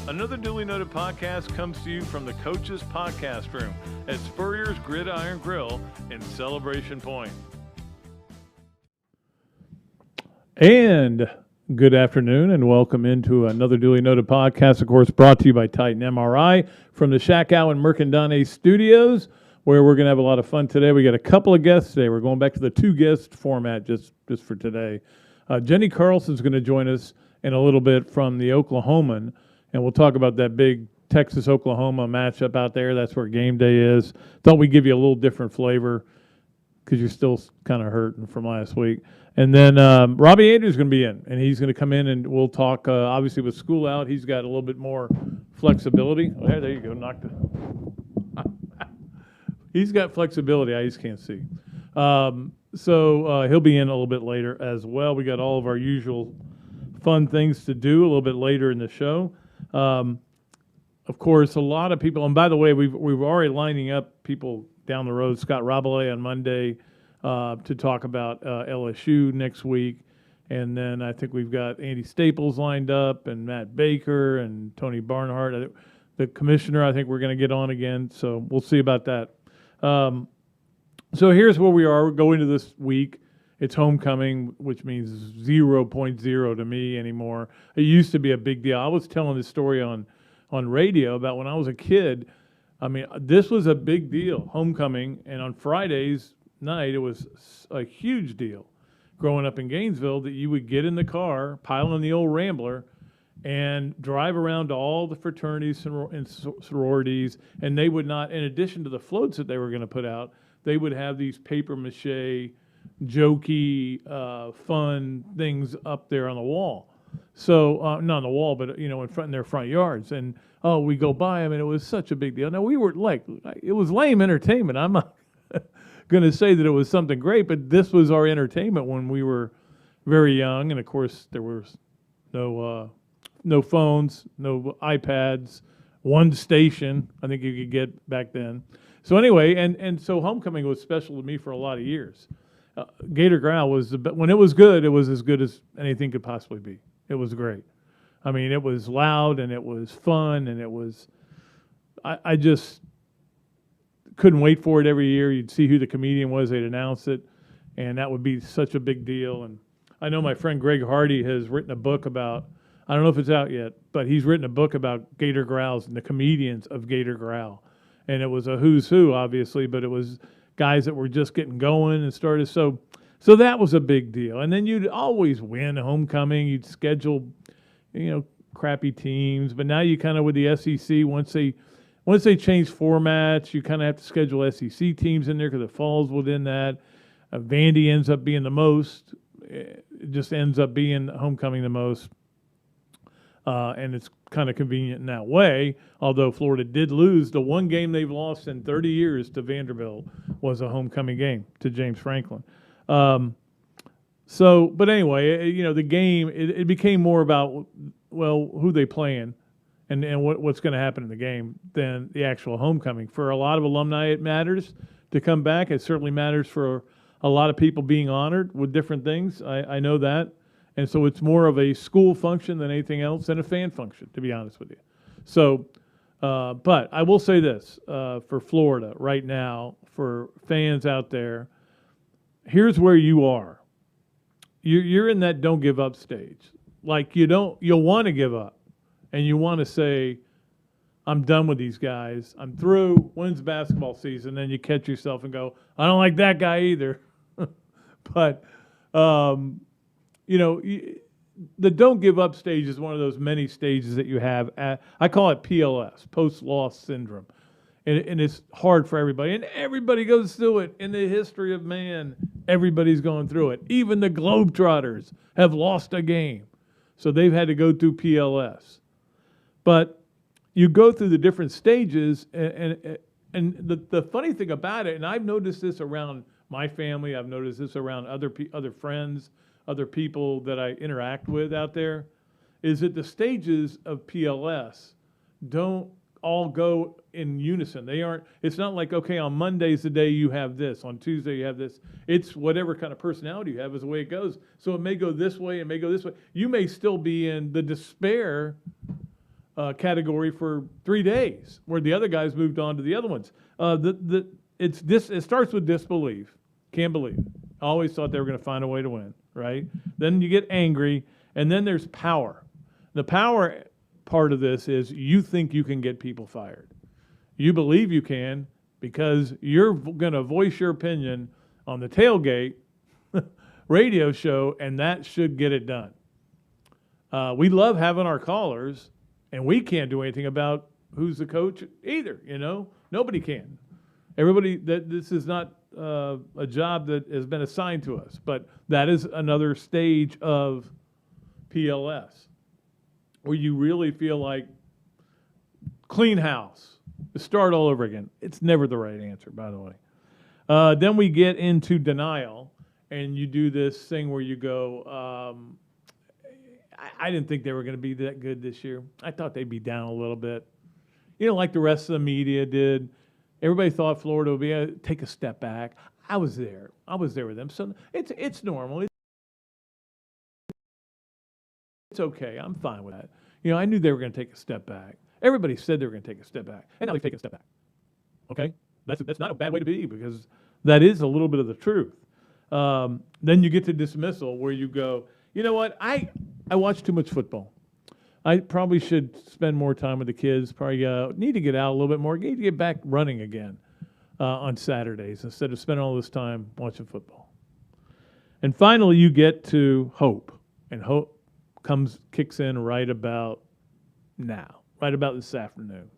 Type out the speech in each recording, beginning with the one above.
Another Dooley Noted Podcast comes to you from the Coach's Podcast Room at Spurrier's Gridiron Grill in Celebration Point. And good afternoon and welcome into another Dooley Noted Podcast, of course, brought to you by Titan MRI from the Shack Out in Mercandone Studios, where we're going to have a lot of fun today. We got a couple of guests today. We're going back to the two-guest format just for today. Jenni Carlson is going to join us in a little bit from the Oklahoman, and we'll talk about that big Texas-Oklahoma matchup out there. That's where game day is. Thought we'd give you a little different flavor because you're still kind of hurting from last week. And then Robbie Andreu is going to be in, and he's going to come in and we'll talk, obviously, with school out. He's got a little bit more flexibility. Oh, there you go. Knocked it. He's got flexibility. I just can't see. So he'll be in a little bit later as well. We got all of our usual fun things to do a little bit later in the show. Of course, a lot of people, and by the way, we've already lining up people down the road. Scott Rabelais on Monday to talk about LSU next week. And then I think we've got Andy Staples lined up and Matt Baker and Tony Barnhart. The commissioner, I think we're going to get on again. So we'll see about that. So here's where we are. We're going to this week. It's homecoming, which means 0.0 to me anymore. It used to be a big deal. I was telling this story on radio about when I was a kid. I mean, this was a big deal, homecoming. And on Fridays night, it was a huge deal growing up in Gainesville that you would get in the car, pile in the old Rambler, and drive around to all the fraternities and sororities. And they would not, in addition to the floats that they were going to put out, they would have these paper mache, jokey, fun things up there on the wall. So not on the wall, but in their front yards. And we go by them, and it was such a big deal. Now we were it was lame entertainment. I'm not going to say that it was something great, but this was our entertainment when we were very young. And of course, there was no phones, no iPads, one station I think you could get back then. So anyway, and so homecoming was special to me for a lot of years. Gator Growl was when it was good, it was as good as anything could possibly be. It was great. I mean, it was loud and it was fun and it was. I just couldn't wait for it every year. You'd see who the comedian was, they'd announce it, and that would be such a big deal. And I know my friend Greg Hardy has written a book about. I don't know if it's out yet, but he's written a book about Gator Growls and the comedians of Gator Growl, and it was a who's who, obviously, but it was guys that were just getting going and started. So that was a big deal. And then you'd always win homecoming. You'd schedule, crappy teams. But now you kind of with the SEC, once they change formats, you kind of have to schedule SEC teams in there because it falls within that. Vandy ends up being the most. It just ends up being homecoming the most. And it's kind of convenient in that way, although Florida did lose. The one game they've lost in 30 years to Vanderbilt was a homecoming game to James Franklin. But anyway, the game, it became more about, who they playing and what's going to happen in the game than the actual homecoming. For a lot of alumni, it matters to come back. It certainly matters for a lot of people being honored with different things. I know that. And so it's more of a school function than anything else and a fan function, to be honest with you. So, but I will say this, for Florida right now, for fans out there, here's where you are. You're in that don't give up stage. Like you'll want to give up. And you want to say, I'm done with these guys. I'm through. When's basketball season? Then you catch yourself and go, I don't like that guy either. But, the don't give up stage is one of those many stages that you have. I call it PLS, post-loss syndrome. And it's hard for everybody. And everybody goes through it in the history of man. Everybody's going through it. Even the Globetrotters have lost a game. So they've had to go through PLS. But you go through the different stages. And the funny thing about it, and I've noticed this around my family, I've noticed this around other friends, other people that I interact with out there, is that the stages of PLS don't all go in unison. They aren't. It's not like, okay, on Monday's the day you have this, on Tuesday you have this. It's whatever kind of personality you have is the way it goes. So it may go this way, it may go this way. You may still be in the despair category for 3 days, where the other guys moved on to the other ones. It starts with disbelief. Can't believe it. I always thought they were going to find a way to win, right? Then you get angry, and then there's power. The power part of this is you think you can get people fired. You believe you can because you're going to voice your opinion on the tailgate radio show, and that should get it done. We love having our callers, and we can't do anything about who's the coach either, Nobody can. This is not a job that has been assigned to us, but that is another stage of PLS where you really feel like clean house, start all over again. It's never the right answer, by the way. Then we get into denial, and you do this thing where you go, I didn't think they were going to be that good this year. I thought they'd be down a little bit. Like the rest of the media did. Everybody thought Florida would be take a step back. I was there with them. So it's normal. It's okay. I'm fine with that. I knew they were going to take a step back. Everybody said they were going to take a step back, and now they've taken a step back. Okay, that's not a bad way to be, because that is a little bit of the truth. Then you get to dismissal, where you go, you know what? I watch too much football. I probably should spend more time with the kids. Probably need to get out a little bit more. Need to get back running again on Saturdays instead of spending all this time watching football. And finally, you get to hope, and hope kicks in right about now, right about this afternoon,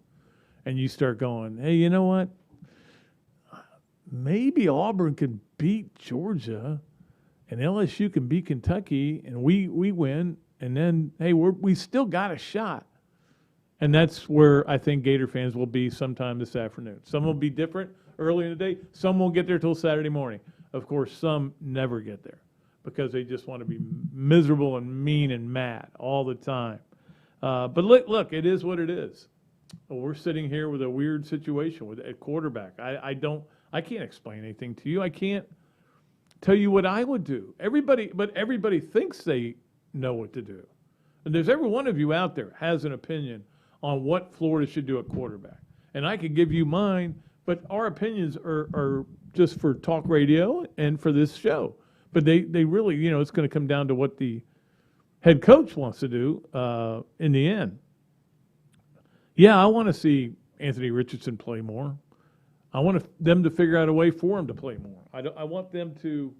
and you start going, hey, you know what? Maybe Auburn can beat Georgia, and LSU can beat Kentucky, and we win. And then, hey, we still got a shot. And that's where I think Gator fans will be sometime this afternoon. Some will be different early in the day. Some won't get there till Saturday morning. Of course, some never get there because they just want to be miserable and mean and mad all the time. But look, it is what it is. We're sitting here with a weird situation at quarterback. I can't explain anything to you. I can't tell you what I would do. Everybody thinks they know what to do. And there's every one of you out there has an opinion on what Florida should do at quarterback. And I could give you mine, but our opinions are just for talk radio and for this show. But they really, it's going to come down to what the head coach wants to do in the end. Yeah, I want to see Anthony Richardson play more. I want them to figure out a way for him to play more. I want them to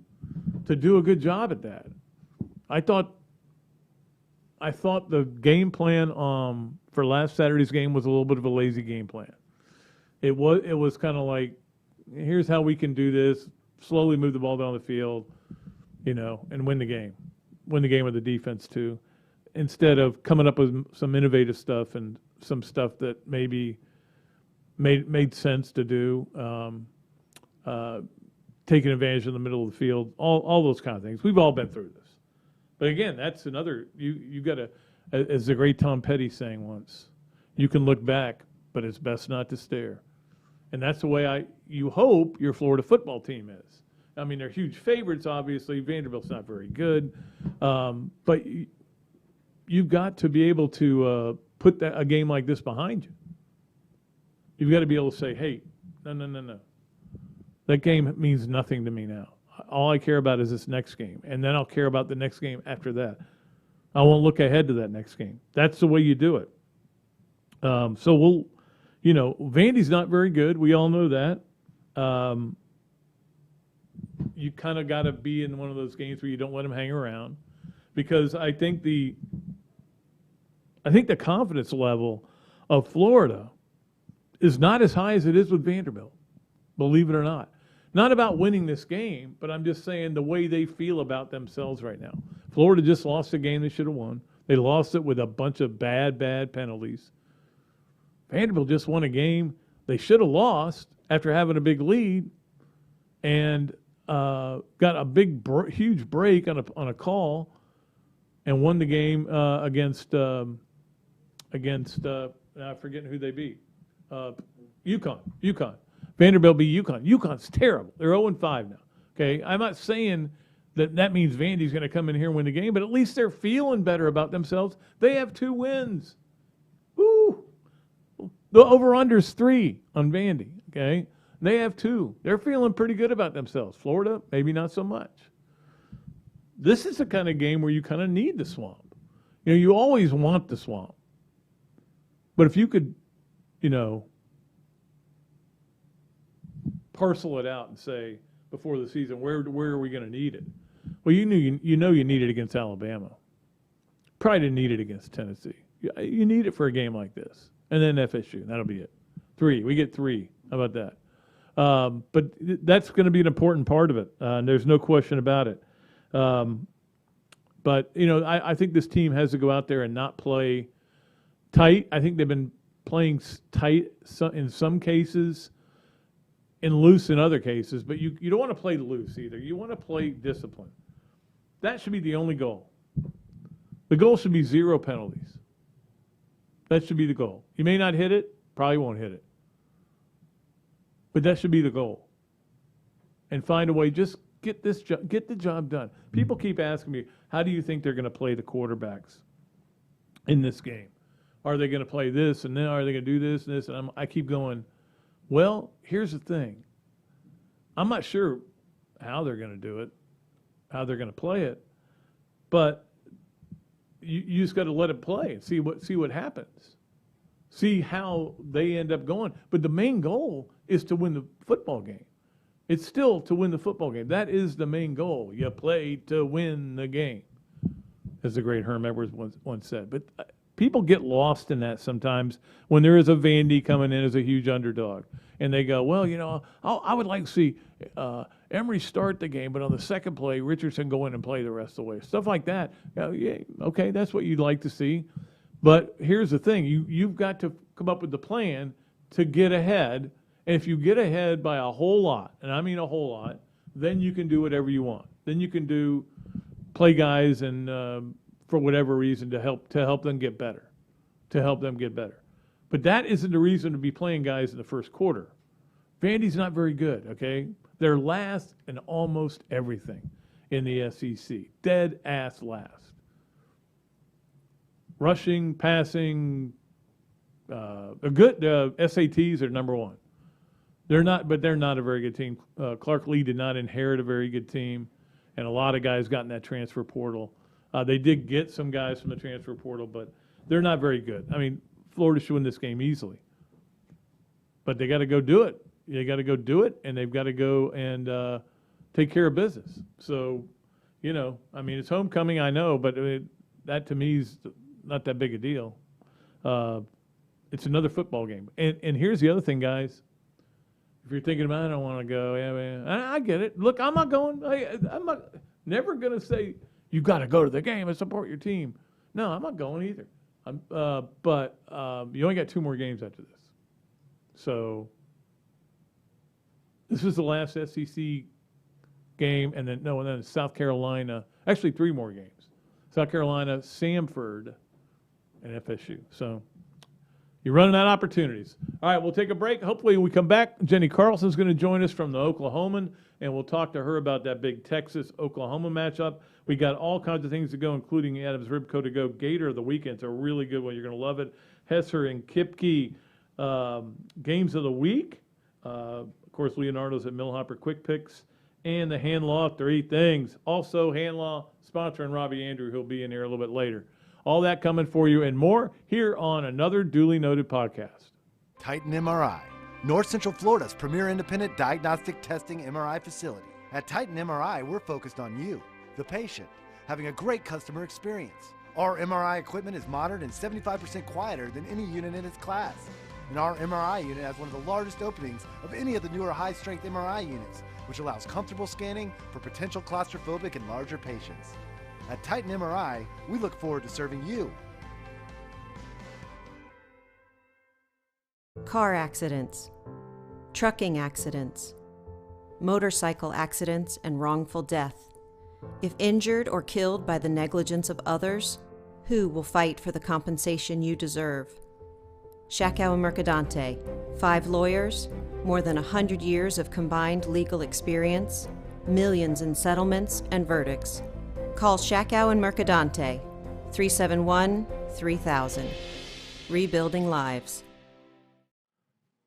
do a good job at that. I thought the game plan for last Saturday's game was a little bit of a lazy game plan. It was kind of like, here's how we can do this, slowly move the ball down the field, and win the game. Win the game with the defense too, instead of coming up with some innovative stuff and some stuff that maybe made sense to do, taking advantage of the middle of the field, all those kind of things. We've all been through this. But again, that's another, you got to, as the great Tom Petty sang once, you can look back, but it's best not to stare. And that's the way you hope your Florida football team is. I mean, they're huge favorites, obviously. Vanderbilt's not very good. But you've got to be able to put a game like this behind you. You've got to be able to say, hey, no. That game means nothing to me now. All I care about is this next game, and then I'll care about the next game after that. I won't look ahead to that next game. That's the way you do it. So Vandy's not very good. We all know that. You kind of got to be in one of those games where you don't let them hang around, because I think the confidence level of Florida is not as high as it is with Vanderbilt, believe it or not. Not about winning this game, but I'm just saying the way they feel about themselves right now. Florida just lost a game they should have won. They lost it with a bunch of bad penalties. Vanderbilt just won a game they should have lost after having a big lead, and got a huge break on a call, and won the game against I'm forgetting who they beat. UConn. Vanderbilt beat UConn. UConn's terrible. They're 0-5 now. Okay, I'm not saying that means Vandy's going to come in here and win the game, but at least they're feeling better about themselves. They have 2 wins. Woo! The over-under is 3 on Vandy, okay? They have 2. They're feeling pretty good about themselves. Florida, maybe not so much. This is the kind of game where you kind of need the swamp. You always want the swamp. But if you could, parcel it out and say before the season, where are we going to need it? Well, you need it against Alabama. Probably didn't need it against Tennessee. You need it for a game like this. And then FSU. That'll be it. 3. We get 3. How about that? But that's going to be an important part of it. And there's no question about it. But, I think this team has to go out there and not play tight. I think they've been playing tight in some cases and loose in other cases. But you don't want to play loose either. You want to play discipline. That should be the only goal. The goal should be 0 penalties. That should be the goal. You may not hit it, probably won't hit it. But that should be the goal. And find a way, just get the job done. People keep asking me, how do you think they're going to play the quarterbacks in this game? Are they going to play this, and then are they going to do this and this? And I keep going, well, here's the thing. I'm not sure how they're going to do it, how they're going to play it, but you just got to let it play and see what happens. See how they end up going. But the main goal is to win the football game. It's still to win the football game. That is the main goal. You play to win the game, as the great Herm Edwards once said. But people get lost in that sometimes when there is a Vandy coming in as a huge underdog. And they go, well, I would like to see Emory start the game, but on the second play, Richardson go in and play the rest of the way. Stuff like that. Yeah, okay, that's what you'd like to see. But here's the thing. You've got to come up with the plan to get ahead. And if you get ahead by a whole lot, and I mean a whole lot, then you can do whatever you want. Then you can play guys and for whatever reason to help them get better. But that isn't the reason to be playing guys in the first quarter. Vandy's not very good, okay? They're last in almost everything in the SEC. Dead ass last. Rushing, passing, good SATs are number 1. They're not a very good team. Clark Lee did not inherit a very good team, and a lot of guys got in that transfer portal. They did get some guys from the transfer portal, but they're not very good. I mean, Florida should win this game easily. But they got to go do it. They got to go do it, and they've got to go and take care of business. So, it's homecoming, I know, but that to me is not that big a deal. It's another football game. And here's the other thing, guys. If you're thinking about, I don't want to go, yeah, man, I get it. Look, I'm not going. I'm not never going to say you got to go to the game and support your team. No, I'm not going either. But you only got 2 more games after this. So this is the last SEC game, and then South Carolina. Actually, 3 more games. South Carolina, Samford, and FSU. So you're running out of opportunities. All right, we'll take a break. Hopefully we come back. Jenni Carlson is going to join us from the Oklahoman, and we'll talk to her about that big Texas-Oklahoma matchup. We got all kinds of things to go, including Adams Ribco to go. Gator of the weekend. It's a really good one. You're going to love it. Hesser and Kipke games of the week. Of course, Leonardo's at Millhopper Quick Picks. And the Hand Law 3 things. Also, Hand Law sponsoring Robbie Andreu, who'll be in here a little bit later. All that coming for you and more here on Another Dooley Noted Podcast. Titan MRI, North Central Florida's premier independent diagnostic testing MRI facility. At Titan MRI, we're focused on you, the patient, having a great customer experience. Our MRI equipment is modern and 75% quieter than any unit in its class. And our MRI unit has one of the largest openings of any of the newer high-strength MRI units, which allows comfortable scanning for potential claustrophobic and larger patients. At Titan MRI, we look forward to serving you. Car accidents, trucking accidents, motorcycle accidents, and wrongful death. If injured or killed by the negligence of others, who will fight for the compensation you deserve? Shakow and Mercadante, 5 lawyers, more than 100 years of combined legal experience, millions in settlements and verdicts. Call Shakow and Mercadante, 371-3000. Rebuilding lives.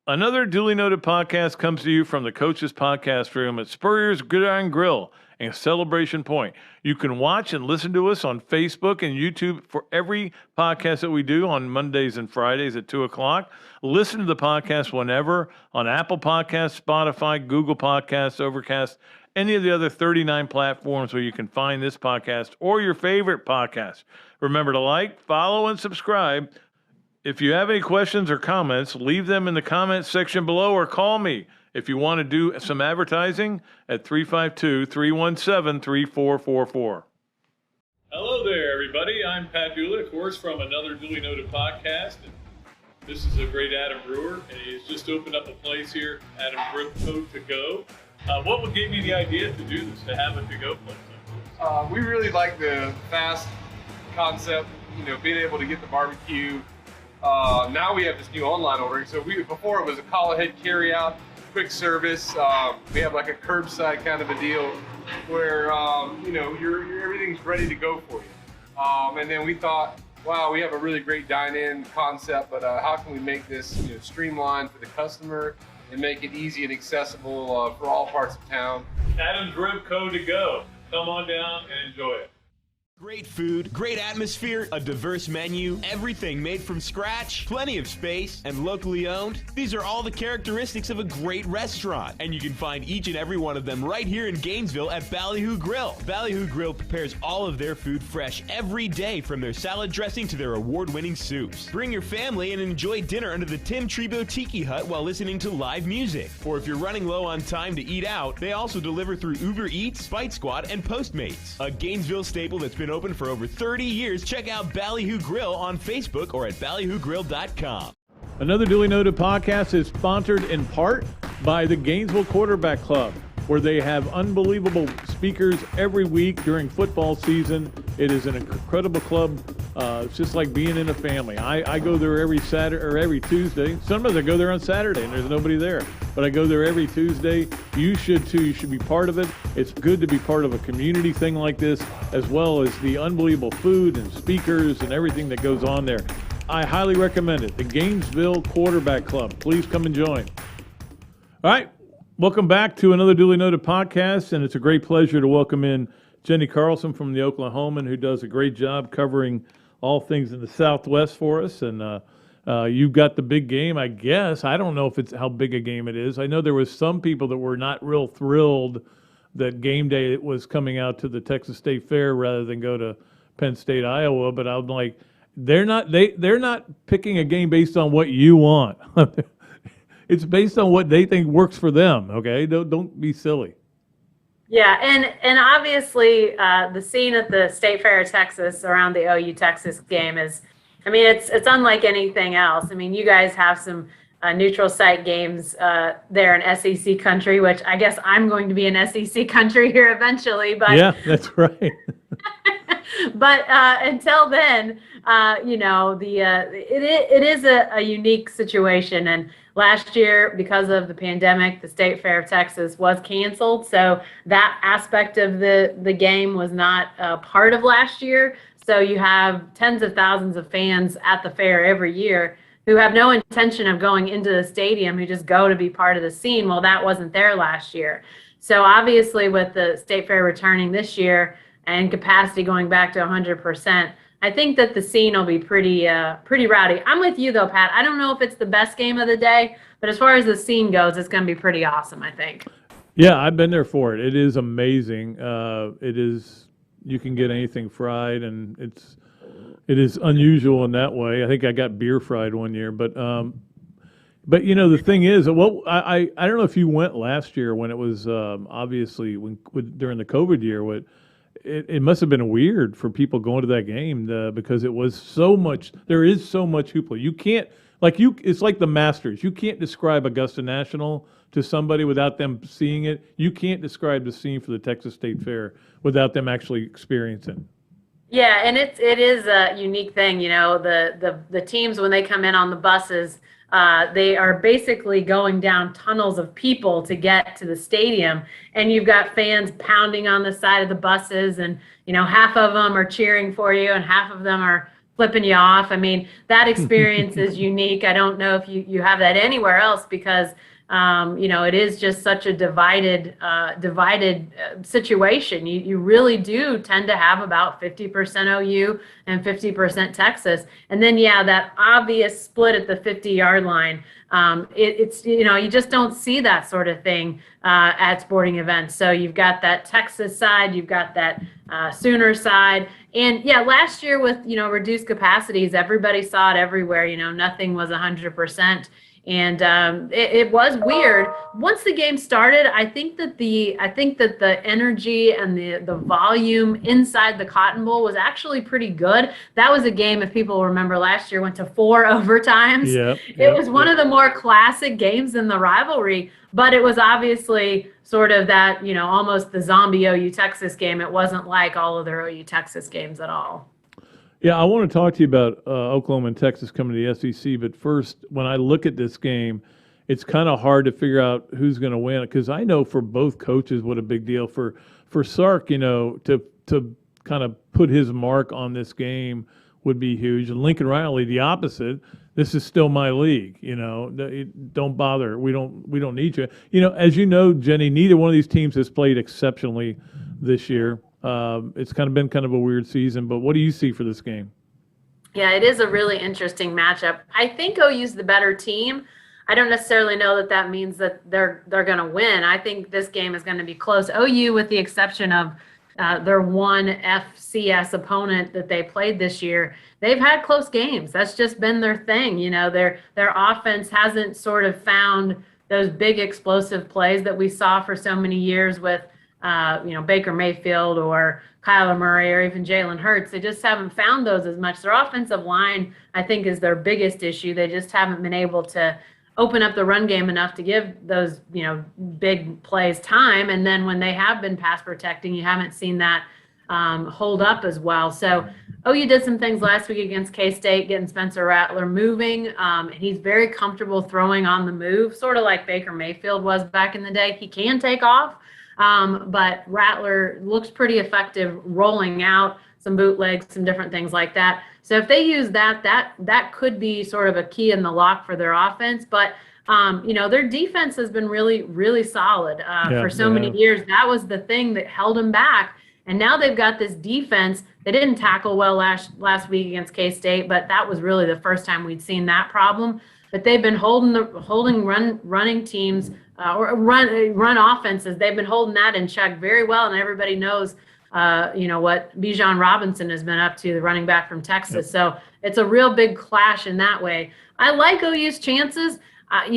Another Duly Noted podcast comes to you from the Coach's Podcast Room at Spurrier's Gridiron Grill and Celebration Point. You can watch and listen to us on Facebook and YouTube for every podcast that we do on Mondays and Fridays at 2 o'clock. Listen to the podcast whenever on Apple Podcasts, Spotify, Google Podcasts, Overcast, any of the other 39 platforms where you can find this podcast or your favorite podcast. Remember to like, follow, and subscribe. If you have any questions or comments, leave them in the comments section below or call me if you want to do some advertising at 352-317-3444. Hello there, everybody. I'm Pat Dooley, of course, from Another Dooley Noted Podcast. And this is a great Adam Brewer, and he's just opened up a place here, Adam Brewer To Go. What gave you the idea to do this, to have a to-go place? We really like the fast concept, being able to get the barbecue. Now we have this new online ordering. So before it was a call ahead carry out, quick service. We have like a curbside kind of a deal where everything's ready to go for you. And then we thought, wow, we have a really great dine-in concept, but how can we make this streamlined for the customer and make it easy and accessible for all parts of town? Adam's Rib Co. To Go. Come on down and enjoy it. Great food, great atmosphere, a diverse menu, everything made from scratch, plenty of space, and locally owned. These are all the characteristics of a great restaurant, and you can find each and every one of them right here in Gainesville at Ballyhoo Grill. Ballyhoo Grill prepares all of their food fresh every day, from their salad dressing to their award-winning soups. Bring your family and enjoy dinner under the Tim Trebo Tiki Hut while listening to live music. Or if you're running low on time to eat out, they also deliver through Uber Eats, Spite Squad, and Postmates. A Gainesville staple that's been open for over 30 years. Check out Ballyhoo Grill on Facebook or at ballyhoogrill.com. Another Duly Noted podcast is sponsored in part by the Gainesville Quarterback Club, where they have unbelievable speakers every week during football season. It is an incredible club. It's just like being in a family. I go there every Saturday or every Tuesday. Sometimes I go there on Saturday and there's nobody there, but I go there every Tuesday. You should too. You should be part of it. It's good to be part of a community thing like this, as well as the unbelievable food and speakers and everything that goes on there. I highly recommend it. The Gainesville Quarterback Club. Please come and join. All right. Welcome back to Another Duly Noted Podcast, and it's a great pleasure to welcome in Jenni Carlson from the Oklahoman, who does a great job covering all things in the Southwest for us. And you've got the big game, I guess. I don't know if it's how big a game it is. I know there was some people that were not real thrilled that game day was coming out to the Texas State Fair rather than go to Penn State, Iowa. But I'm like, they're not picking a game based on what you want. It's based on what they think works for them. Okay, don't be silly. Yeah, and obviously the scene at the State Fair of Texas around the OU Texas game is, it's unlike anything else. You guys have some neutral site games there in SEC country, which I guess I'm going to be in SEC country here eventually. But yeah, that's right. But until then, it is a unique situation. And last year, because of the pandemic, the State Fair of Texas was canceled. So that aspect of the game was not part of last year. So you have tens of thousands of fans at the fair every year who have no intention of going into the stadium, who just go to be part of the scene. Well, that wasn't there last year. So obviously with the State Fair returning this year and capacity going back to 100%, I think that the scene will be pretty rowdy. I'm with you though, Pat. I don't know if it's the best game of the day, but as far as the scene goes, it's going to be pretty awesome, I think. Yeah, I've been there for it. It is amazing. It is. You can get anything fried, and it is unusual in that way. I think I got beer fried one year, but the thing is, well, I don't know if you went last year when it was obviously during the COVID year. It must have been weird for people going to that game because it was so much. There is so much hoopla. You can't it's like the Masters. You can't describe Augusta National to somebody without them seeing it. You can't describe the scene for the Texas State Fair without them actually experiencing it. Yeah, and it is a unique thing. The teams, when they come in on the buses, they are basically going down tunnels of people to get to the stadium, and you've got fans pounding on the side of the buses, and half of them are cheering for you and half of them are flipping you off. I mean, that experience is unique. I don't know if you have that anywhere else because, it is just such a divided situation. You really do tend to have about 50% OU and 50% Texas. And then, that obvious split at the 50-yard line. It's you just don't see that sort of thing at sporting events. So you've got that Texas side, you've got that Sooner side. And last year with, reduced capacities, everybody saw it everywhere. Nothing was 100%. And it was weird. Once the game started, I think that the energy and the volume inside the Cotton Bowl was actually pretty good. That was a game, if people remember, last year went to 4 overtimes. It was one of the more classic games in the rivalry, but it was obviously sort of that, almost the zombie OU Texas game. It wasn't like all other OU Texas games at all. Yeah, I want to talk to you about Oklahoma and Texas coming to the SEC, but first, when I look at this game, it's kind of hard to figure out who's going to win, because I know for both coaches what a big deal for Sark, to kind of put his mark on this game would be huge. And Lincoln Riley, the opposite. This is still my league. Don't bother. We don't need you. As you know, Jenni, neither one of these teams has played exceptionally this year. It's been kind of a weird season, but what do you see for this game? Yeah, it is a really interesting matchup. I think OU's the better team. I don't necessarily know that means that they're going to win. I think this game is going to be close. OU, with the exception of their one FCS opponent that they played this year, they've had close games. That's just been their thing. Their offense hasn't sort of found those big explosive plays that we saw for so many years with Baker Mayfield or Kyler Murray or even Jalen Hurts. They just haven't found those as much. Their offensive line, I think, is their biggest issue. They just haven't been able to open up the run game enough to give those, big plays time. And then when they have been pass protecting, you haven't seen that hold up as well. So OU did some things last week against K-State, getting Spencer Rattler moving. He's very comfortable throwing on the move, sort of like Baker Mayfield was back in the day. He can take off. But Rattler looks pretty effective rolling out some bootlegs, some different things like that. So if they use that could be sort of a key in the lock for their offense. But, their defense has been really, really solid for so many years. That was the thing that held them back. And now they've got this defense. They didn't tackle well last week against K-State, but that was really the first time we'd seen that problem. But they've been holding running teams or run offenses. They've been holding that in check very well, and everybody knows, what Bijan Robinson has been up to, the running back from Texas. Yep. So it's a real big clash in that way. I like OU's chances, but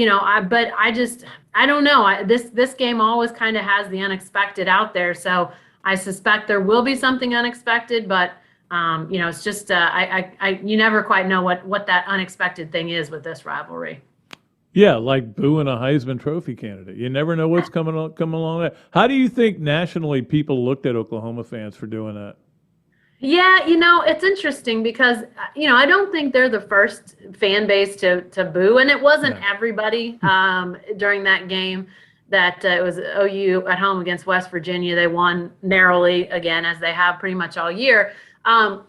I don't know. This game always kind of has the unexpected out there, so I suspect there will be something unexpected, but. It's just you never quite know what that unexpected thing is with this rivalry. Yeah, like booing a Heisman Trophy candidate. You never know what's coming along. How do you think nationally people looked at Oklahoma fans for doing that? Yeah, it's interesting because, I don't think they're the first fan base to boo, and it wasn't everybody during that game. That it was OU at home against West Virginia. They won narrowly again, as they have pretty much all year.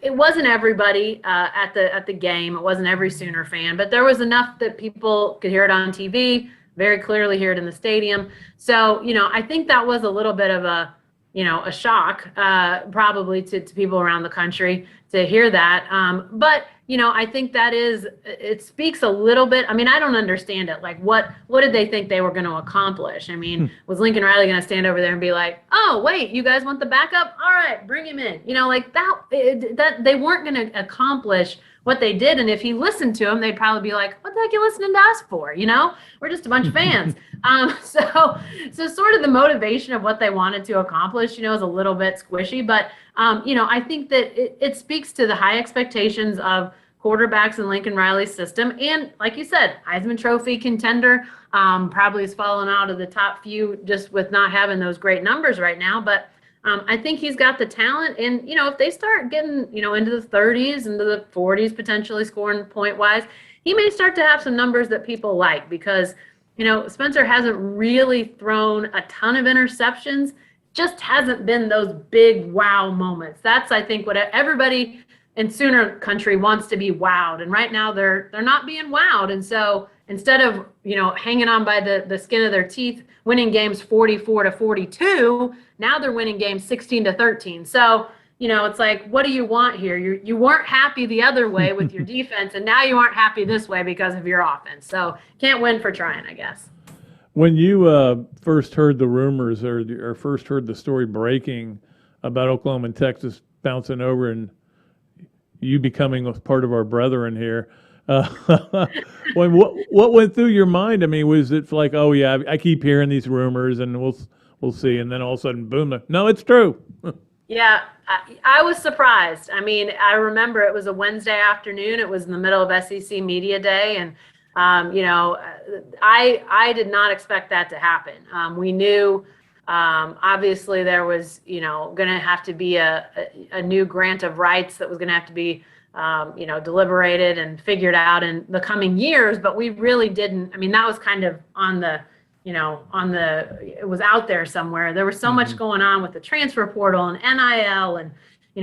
It wasn't everybody at the game. It wasn't every Sooner fan, but there was enough that people could hear it on TV, very clearly hear it in the stadium. So, I think that was a little bit of a shock probably to people around the country to hear that. But, I think it speaks a little bit. I mean, I don't understand it. Like, what did they think they were going to accomplish? I mean, was Lincoln Riley going to stand over there and be like, oh, wait, you guys want the backup? All right, bring him in. That they weren't going to accomplish what they did. And if he listened to them, they'd probably be like, what the heck are you listening to us for? We're just a bunch of fans. So sort of the motivation of what they wanted to accomplish, is a little bit squishy. But, I think that it speaks to the high expectations of quarterbacks in Lincoln Riley's system. And like you said, Heisman Trophy contender, probably has fallen out of the top few just with not having those great numbers right now. But I think he's got the talent. And, if they start getting, into the 30s, into the 40s, potentially scoring point-wise, he may start to have some numbers that people like because, Spencer hasn't really thrown a ton of interceptions, just hasn't been those big wow moments. That's, I think, what everybody and Sooner country wants to be wowed. And right now they're not being wowed. And so instead of, hanging on by the skin of their teeth, winning games 44-42, now they're winning games 16-13. So, it's like, what do you want here? You weren't happy the other way with your defense, and now you aren't happy this way because of your offense. So can't win for trying, I guess. When you first heard the rumors or first heard the story breaking about Oklahoma and Texas bouncing over and you becoming part of our brethren here, what went through your mind? I mean, was it like, oh yeah, I keep hearing these rumors and we'll see, and then all of a sudden, boom! No, it's true. Yeah, I was surprised. I mean, I remember it was a Wednesday afternoon. It was in the middle of SEC Media Day, and I did not expect that to happen. We knew, obviously, there was, going to have to be a new grant of rights that was going to have to be, deliberated and figured out in the coming years. But we really didn't. I mean, that was kind of on the, it was out there somewhere. There was so much going on with the transfer portal and NIL and,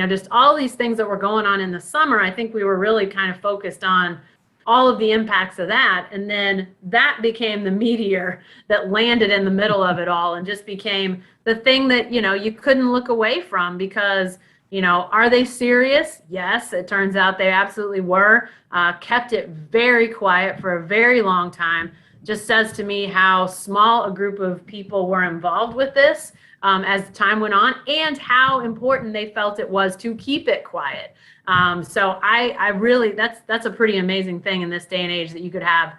just all these things that were going on in the summer. I think we were really kind of focused on all of the impacts of that. And then that became the meteor that landed in the middle of it all and just became the thing that, you couldn't look away from because, are they serious? Yes, it turns out they absolutely were. Kept it very quiet for a very long time. Just says to me how small a group of people were involved with this as time went on and how important they felt it was to keep it quiet. So I really, that's a pretty amazing thing in this day and age that you could have,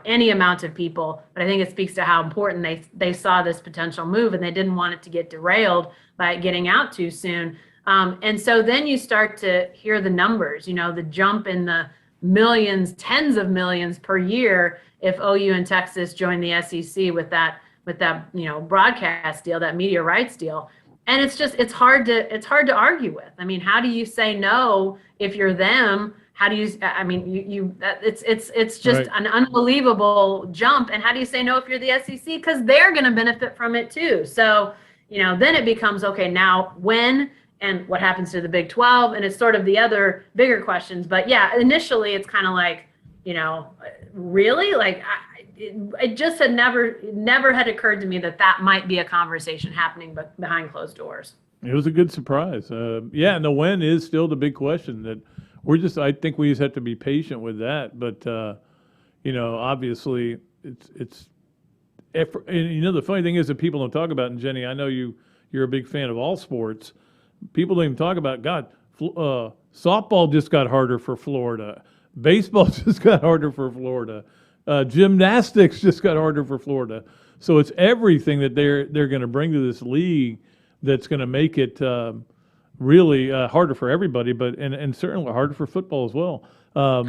any amount of people, but I think it speaks to how important they saw this potential move and they didn't want it to get derailed by it getting out too soon. And so then you start to hear the numbers, the jump in the millions, tens of millions per year if OU and Texas join the SEC with that broadcast deal, that media rights deal. And it's hard to argue with. I mean, how do you say no if you're them? How do you, I mean, it's just right. An unbelievable jump. And how do you say no if you're the SEC? Because they're going to benefit from it too. So, then it becomes, okay, now when and what happens to the Big 12? And it's sort of the other bigger questions. But yeah, initially it's kind of like, really? Like, it just had never had occurred to me that might be a conversation happening but behind closed doors. It was a good surprise. Yeah, and the when is still the big question that I think we just have to be patient with that. But, obviously it's effort. And, the funny thing is that people don't talk about, and Jenni, I know you're a big fan of all sports. People don't even talk about, God, softball just got harder for Florida. Baseball just got harder for Florida. Gymnastics just got harder for Florida. So it's everything that they're going to bring to this league that's going to make it really harder for everybody, but and certainly harder for football as well. But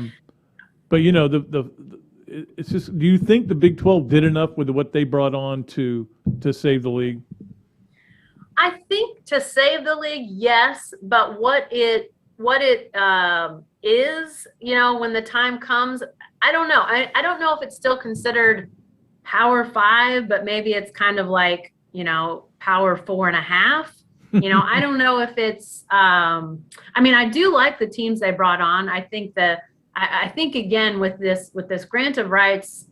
it's just. Do you think the Big 12 did enough with what they brought on to save the league? I think to save the league, yes, but what it is, when the time comes, I don't know. I don't know if it's still considered Power 5, but maybe it's kind of like, Power 4.5. I don't know if it's, I do like the teams they brought on. I think again, with this grant of rights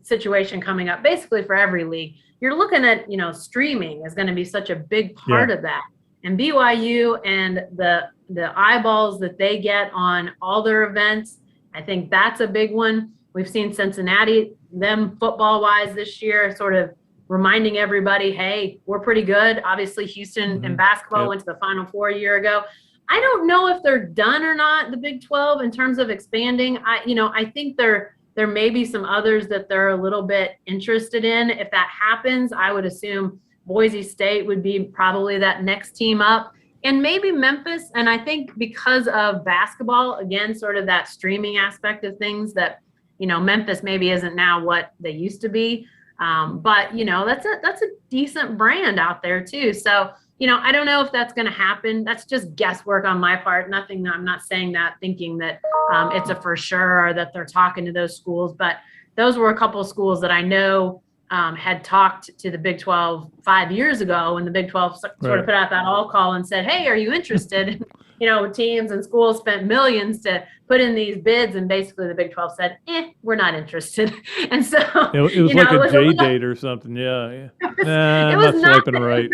situation coming up, basically for every league, you're looking at, streaming is going to be such a big part of that. And BYU and the eyeballs that they get on all their events, I think that's a big one. We've seen Cincinnati, them football-wise this year, sort of reminding everybody, hey, we're pretty good. Obviously, Houston in basketball went to the Final Four a year ago. I don't know if they're done or not, the Big 12, in terms of expanding. I think there may be some others that they're a little bit interested in. If that happens, I would assume Boise State would be probably that next team up. And maybe Memphis. And I think because of basketball, again, sort of that streaming aspect of things that, Memphis maybe isn't now what they used to be. But, that's a decent brand out there too. So, I don't know if that's going to happen. That's just guesswork on my part. Nothing, I'm not saying that thinking that it's a for sure or that they're talking to those schools. But those were a couple of schools that I know had talked to the Big 12 5 years ago when the Big 12 sort of put out that all call and said, hey, are you interested? teams and schools spent millions to put in these bids, and basically the Big 12 said, we're not interested. And so it was like a J date or something. Yeah. I'm not swiping right. It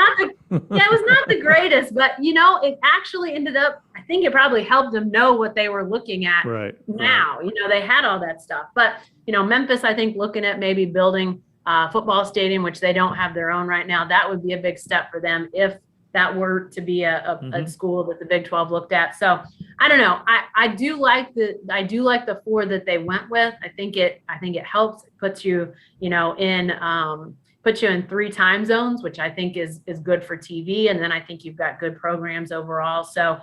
was not the greatest, but it actually ended up, I think it probably helped them know what they were looking at now. Right. They had all that stuff. But, Memphis, I think, looking at maybe building a football stadium, which they don't have their own right now, that would be a big step for them if that were to be a school that the Big 12 looked at. So I don't know. I do like the 4 that they went with. I think it helps. It puts you, in 3 time zones, which I think is good for TV. And then I think you've got good programs overall. So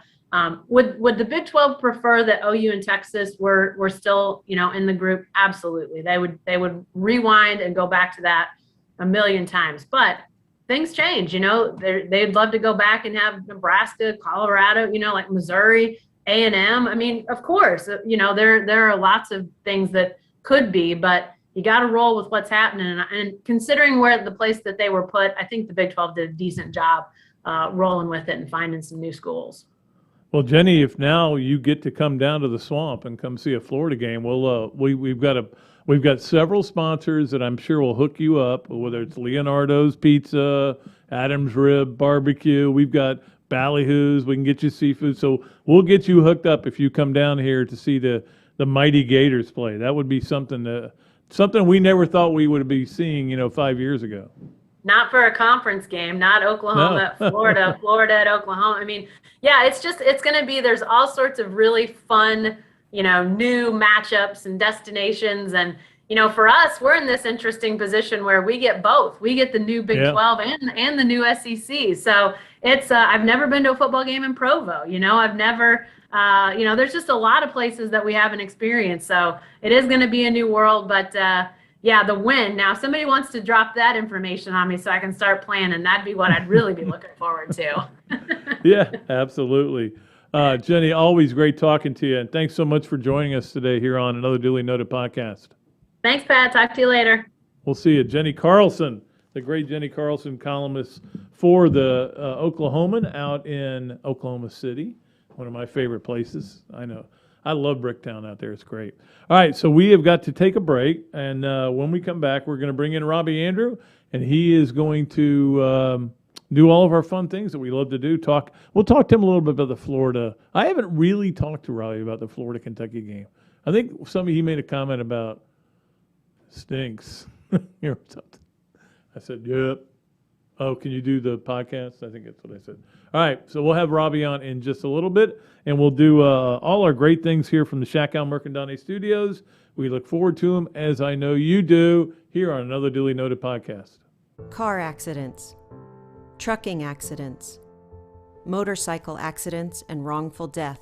would the Big 12 prefer that OU and Texas were still, in the group? Absolutely. They would rewind and go back to that a million times. But things change, they'd love to go back and have Nebraska, Colorado, like Missouri, A&M. I mean, of course, there are lots of things that could be, but you got to roll with what's happening. And considering where the place that they were put, I think the Big 12 did a decent job rolling with it and finding some new schools. Well, Jenni, if now you get to come down to the Swamp and come see a Florida game, we've got several sponsors that I'm sure will hook you up, whether it's Leonardo's Pizza, Adam's Rib Barbecue. We've got Ballyhoo's. We can get you seafood. So we'll get you hooked up if you come down here to see the Mighty Gators play. That would be something we never thought we would be seeing, 5 years ago. Not for a conference game, not Oklahoma at Florida, Florida at Oklahoma. I mean, yeah, it's going to be, there's all sorts of really fun, new matchups and destinations. And, for us, we're in this interesting position where we get both. We get the new Big 12 and the new SEC. So it's, I've never been to a football game in Provo. I've never, there's just a lot of places that we haven't experienced. So it is going to be a new world, but, the win. Now, if somebody wants to drop that information on me so I can start planning, that'd be what I'd really be looking forward to. Yeah, absolutely. Jenni, always great talking to you. And thanks so much for joining us today here on Another Dooley Noted Podcast. Thanks, Pat. Talk to you later. We'll see you. Jenni Carlson, the great Jenni Carlson, columnist for the Oklahoman out in Oklahoma City, one of my favorite places. I know. I love Bricktown out there. It's great. All right, so we have got to take a break, and when we come back, we're going to bring in Robbie Andreu, and he is going to do all of our fun things that we love to do. We'll talk to him a little bit about the Florida. I haven't really talked to Robbie about the Florida-Kentucky game. I think he made a comment about stinks or something. I said, yep. Oh, can you do the podcast? I think that's what I said. All right, so we'll have Robbie on in just a little bit, and we'll do all our great things here from the Shackow Mercadante Studios. We look forward to them, as I know you do, here on Another Dooley Noted Podcast. Car accidents, trucking accidents, motorcycle accidents, and wrongful death.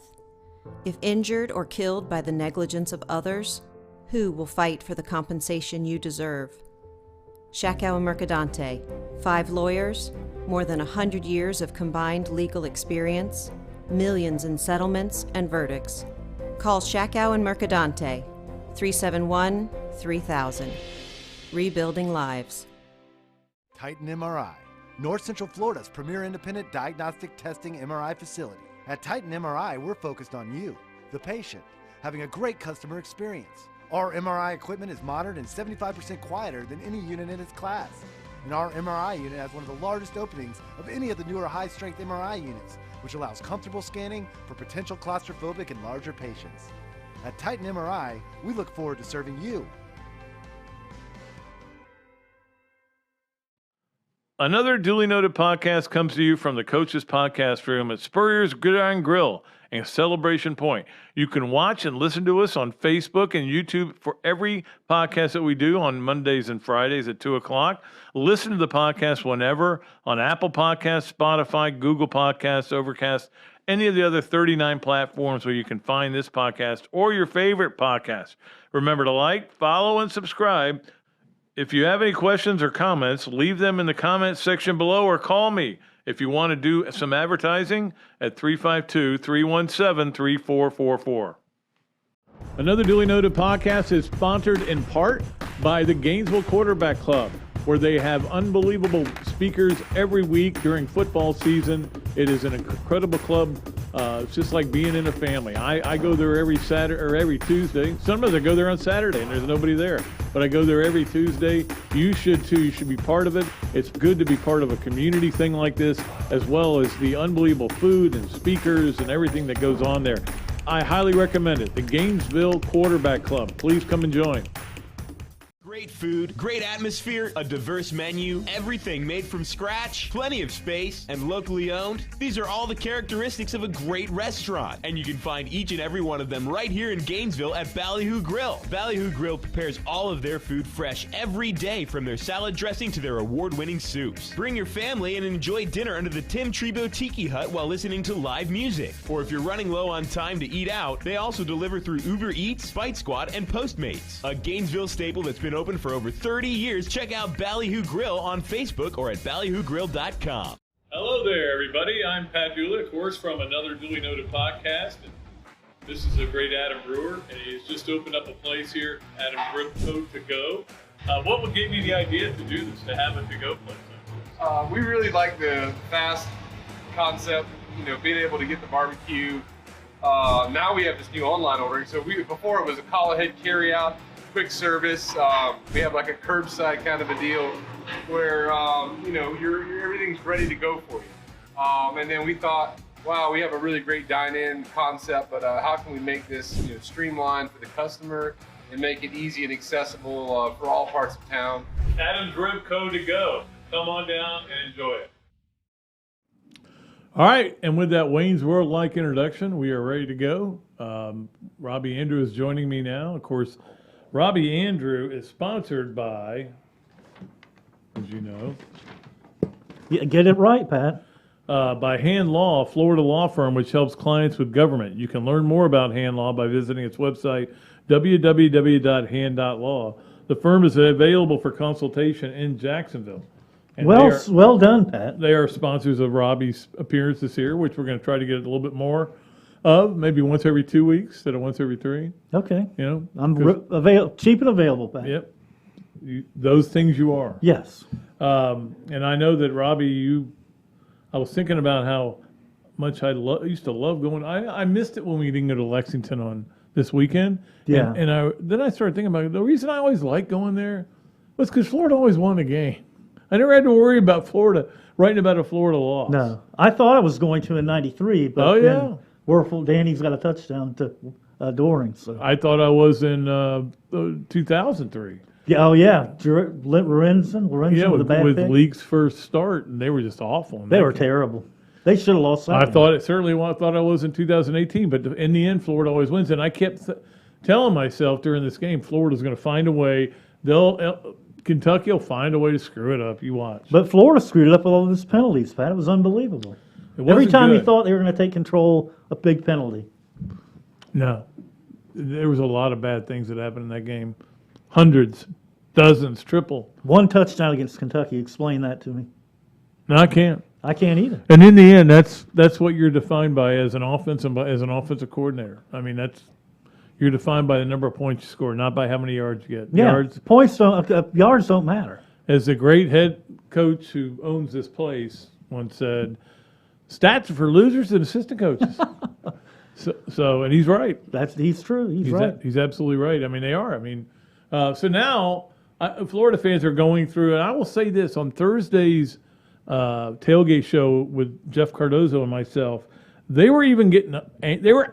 If injured or killed by the negligence of others, who will fight for the compensation you deserve? Shackow Mercadante, 5 lawyers, more than 100 years of combined legal experience, millions in settlements and verdicts. Call Shackow and Mercadante, 371-3000. Rebuilding lives. Titan MRI, North Central Florida's premier independent diagnostic testing MRI facility. At Titan MRI, we're focused on you, the patient, having a great customer experience. Our MRI equipment is modern and 75% quieter than any unit in its class. And our MRI unit has one of the largest openings of any of the newer high-strength MRI units, which allows comfortable scanning for potential claustrophobic and larger patients. At Titan MRI, we look forward to serving you. Another Dooley Noted Podcast comes to you from the Coach's Podcast Room at Spurrier's Gridiron Grill and Celebration Point. You can watch and listen to us on Facebook and YouTube for every podcast that we do on Mondays and Fridays at 2 o'clock. Listen to the podcast whenever on Apple Podcasts, Spotify, Google Podcasts, Overcast, any of the other 39 platforms where you can find this podcast or your favorite podcast. Remember to like, follow, and subscribe. If you have any questions or comments, leave them in the comments section below or call me if you want to do some advertising at 352-317-3444. Another Dooley Noted Podcast is sponsored in part by the Gainesville Quarterback Club, where they have unbelievable speakers every week during football season. It is an incredible club It's just like being in a family. I go there every Saturday or every Tuesday. Sometimes I go there on Saturday and there's nobody there. But I go there every Tuesday. You should too. You should be part of it. It's good to be part of a community thing like this, as well as the unbelievable food and speakers and everything that goes on there. I highly recommend it. The Gainesville Quarterback Club. Please come and join. Great food, great atmosphere, a diverse menu, everything made from scratch, plenty of space, and locally owned. These are all the characteristics of a great restaurant, and you can find each and every one of them right here in Gainesville at Ballyhoo Grill. Ballyhoo Grill prepares all of their food fresh every day, from their salad dressing to their award-winning soups. Bring your family and enjoy dinner under the Tim Trebo Tiki Hut while listening to live music. Or if you're running low on time to eat out, they also deliver through Uber Eats, Bite Squad, and Postmates. A Gainesville staple that's been open for over 30 years. Check out Ballyhoo Grill on Facebook or at ballyhoogrill.com. Hello there, everybody. I'm Pat Dooley, of course, from Another Dooley Noted Podcast. And this is a great Adam Brewer, and he's just opened up a place here, Adam Brew To Go. What would give you the idea to do this, to have a to-go place? We really like the fast concept, being able to get the barbecue. Now we have this new online ordering. So before it was a call ahead carry out, quick service. We have like a curbside kind of a deal where everything's ready to go for you. And then we thought, wow, we have a really great dine-in concept, but how can we make this streamlined for the customer and make it easy and accessible for all parts of town? Adam's Rib Co. To Go. Come on down and enjoy it. All right, and with that Wayne's World-like introduction, we are ready to go. Robbie Andreu is joining me now. Of course, Robbie Andreu is sponsored by, as you know. Yeah, get it right, Pat. By Hand Law, a Florida law firm which helps clients with government. You can learn more about Hand Law by visiting its website, www.hand.law. The firm is available for consultation in Jacksonville. And well done, Pat. They are sponsors of Robbie's appearances here, which we're going to try to get a little bit more of, maybe once every 2 weeks instead of once every 3. Okay. I'm cheap and available, Pat. Yep. Those things you are. Yes. And I know that Robbie, I was thinking about how much I used to love going. I missed it when we didn't go to Lexington on this weekend. Yeah. And then I started thinking about it. The reason I always liked going there was because Florida always won a game. I never had to worry about writing about a Florida loss. No. I thought I was going to in '93, but then Danny's got a touchdown to Doring. So I thought I was in 2003. Yeah, Lorenzen with a bad with pick. League's first start, and they were just awful. They were terrible. They should have lost that. I thought I was in 2018, but in the end, Florida always wins. And I kept telling myself during this game, Florida's going to find a way. Kentucky will find a way to screw it up. You watch. But Florida screwed it up with all those penalties, Pat. It was unbelievable. Every time you thought they were going to take control, a big penalty. No. There was a lot of bad things that happened in that game. Hundreds, dozens, triple. One touchdown against Kentucky. Explain that to me. No, I can't. I can't either. And in the end, that's what you're defined by as an offensive coordinator. I mean, you're defined by the number of points you score, not by how many yards you get. Yeah, yards don't matter. As the great head coach who owns this place once said, stats are for losers and assistant coaches. So, and he's right. He's true. He's right. He's absolutely right. I mean, they are. I mean, so now Florida fans are going through, and I will say this, on Thursday's tailgate show with Jeff Cardozo and myself, they were